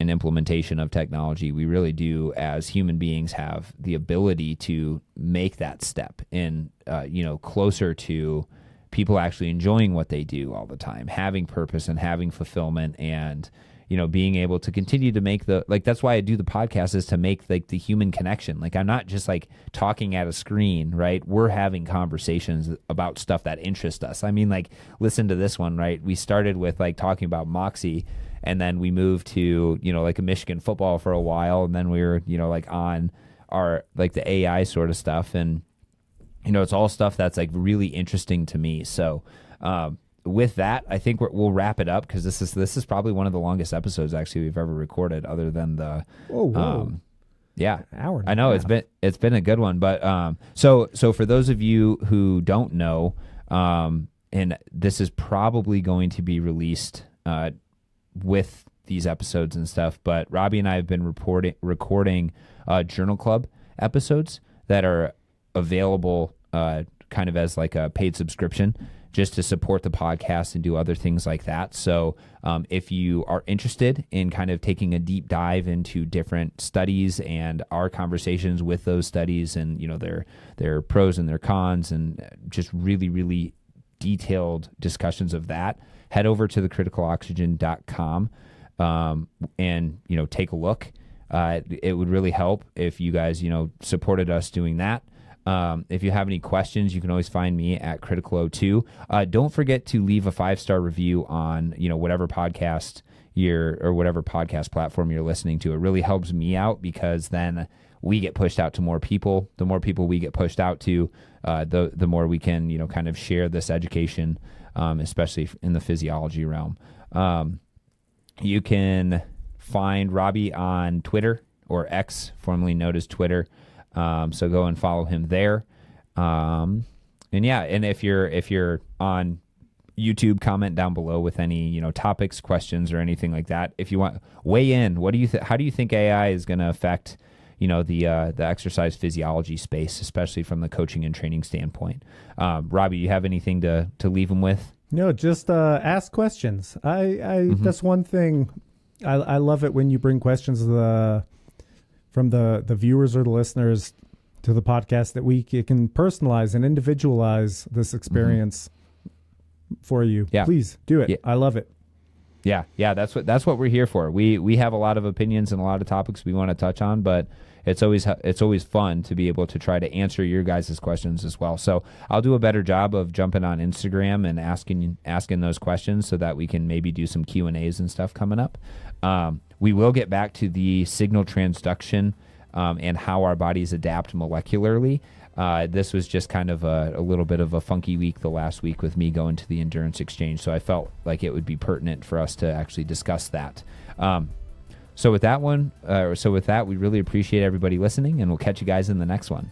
and implementation of technology, we really do, as human beings, have the ability to make that step in, closer to people actually enjoying what they do all the time, having purpose and having fulfillment, and being able to continue to make that's why I do the podcast, is to make like the human connection. Like I'm not just like talking at a screen, right? We're having conversations about stuff that interests us. I mean, like listen to this one, right? We started with like talking about Moxy, And then we moved to, like a Michigan football for a while. And then we were, like on our, like the AI sort of stuff. And, it's all stuff that's like really interesting to me. So, with that, I think we'll wrap it up because this is probably one of the longest episodes actually we've ever recorded, other than the yeah, hour. I know it's been a good one, but so for those of you who don't know, and this is probably going to be released with these episodes and stuff, but Robbie and I have been recording Journal Club episodes that are available kind of as like a paid subscription, just to support the podcast and do other things like that. So if you are interested in kind of taking a deep dive into different studies and our conversations with those studies and, their pros and their cons and just really, really detailed discussions of that, head over to thecriticaloxygen.com and, take a look. It would really help if you guys, supported us doing that. If you have any questions, you can always find me at Critical02. Don't forget to leave a 5-star review on, whatever podcast or whatever podcast platform you're listening to. It really helps me out because then we get pushed out to more people. The more people we get pushed out to, the more we can, kind of share this education, especially in the physiology realm. You can find Robbie on Twitter, or X, formerly known as Twitter. So go and follow him there. And if you're on YouTube, comment down below with any, topics, questions, or anything like that. If you want, weigh in. What do you how do you think AI is going to affect, the exercise physiology space, especially from the coaching and training standpoint? Robbie, you have anything to leave them with? No, just ask questions. That's one thing. I love it when you bring questions from the viewers or the listeners to the podcast, that we can personalize and individualize this experience for you. Yeah. Please do it. Yeah. I love it. Yeah. That's what we're here for. We have a lot of opinions and a lot of topics we want to touch on, but it's always fun to be able to try to answer your guys' questions as well. So I'll do a better job of jumping on Instagram and asking those questions so that we can maybe do some Q&As and stuff coming up. We will get back to the signal transduction and how our bodies adapt molecularly. This was just kind of a little bit of a funky week the last week with me going to the Endurance Exchange, so I felt like it would be pertinent for us to actually discuss that. So with that, we really appreciate everybody listening, and we'll catch you guys in the next one.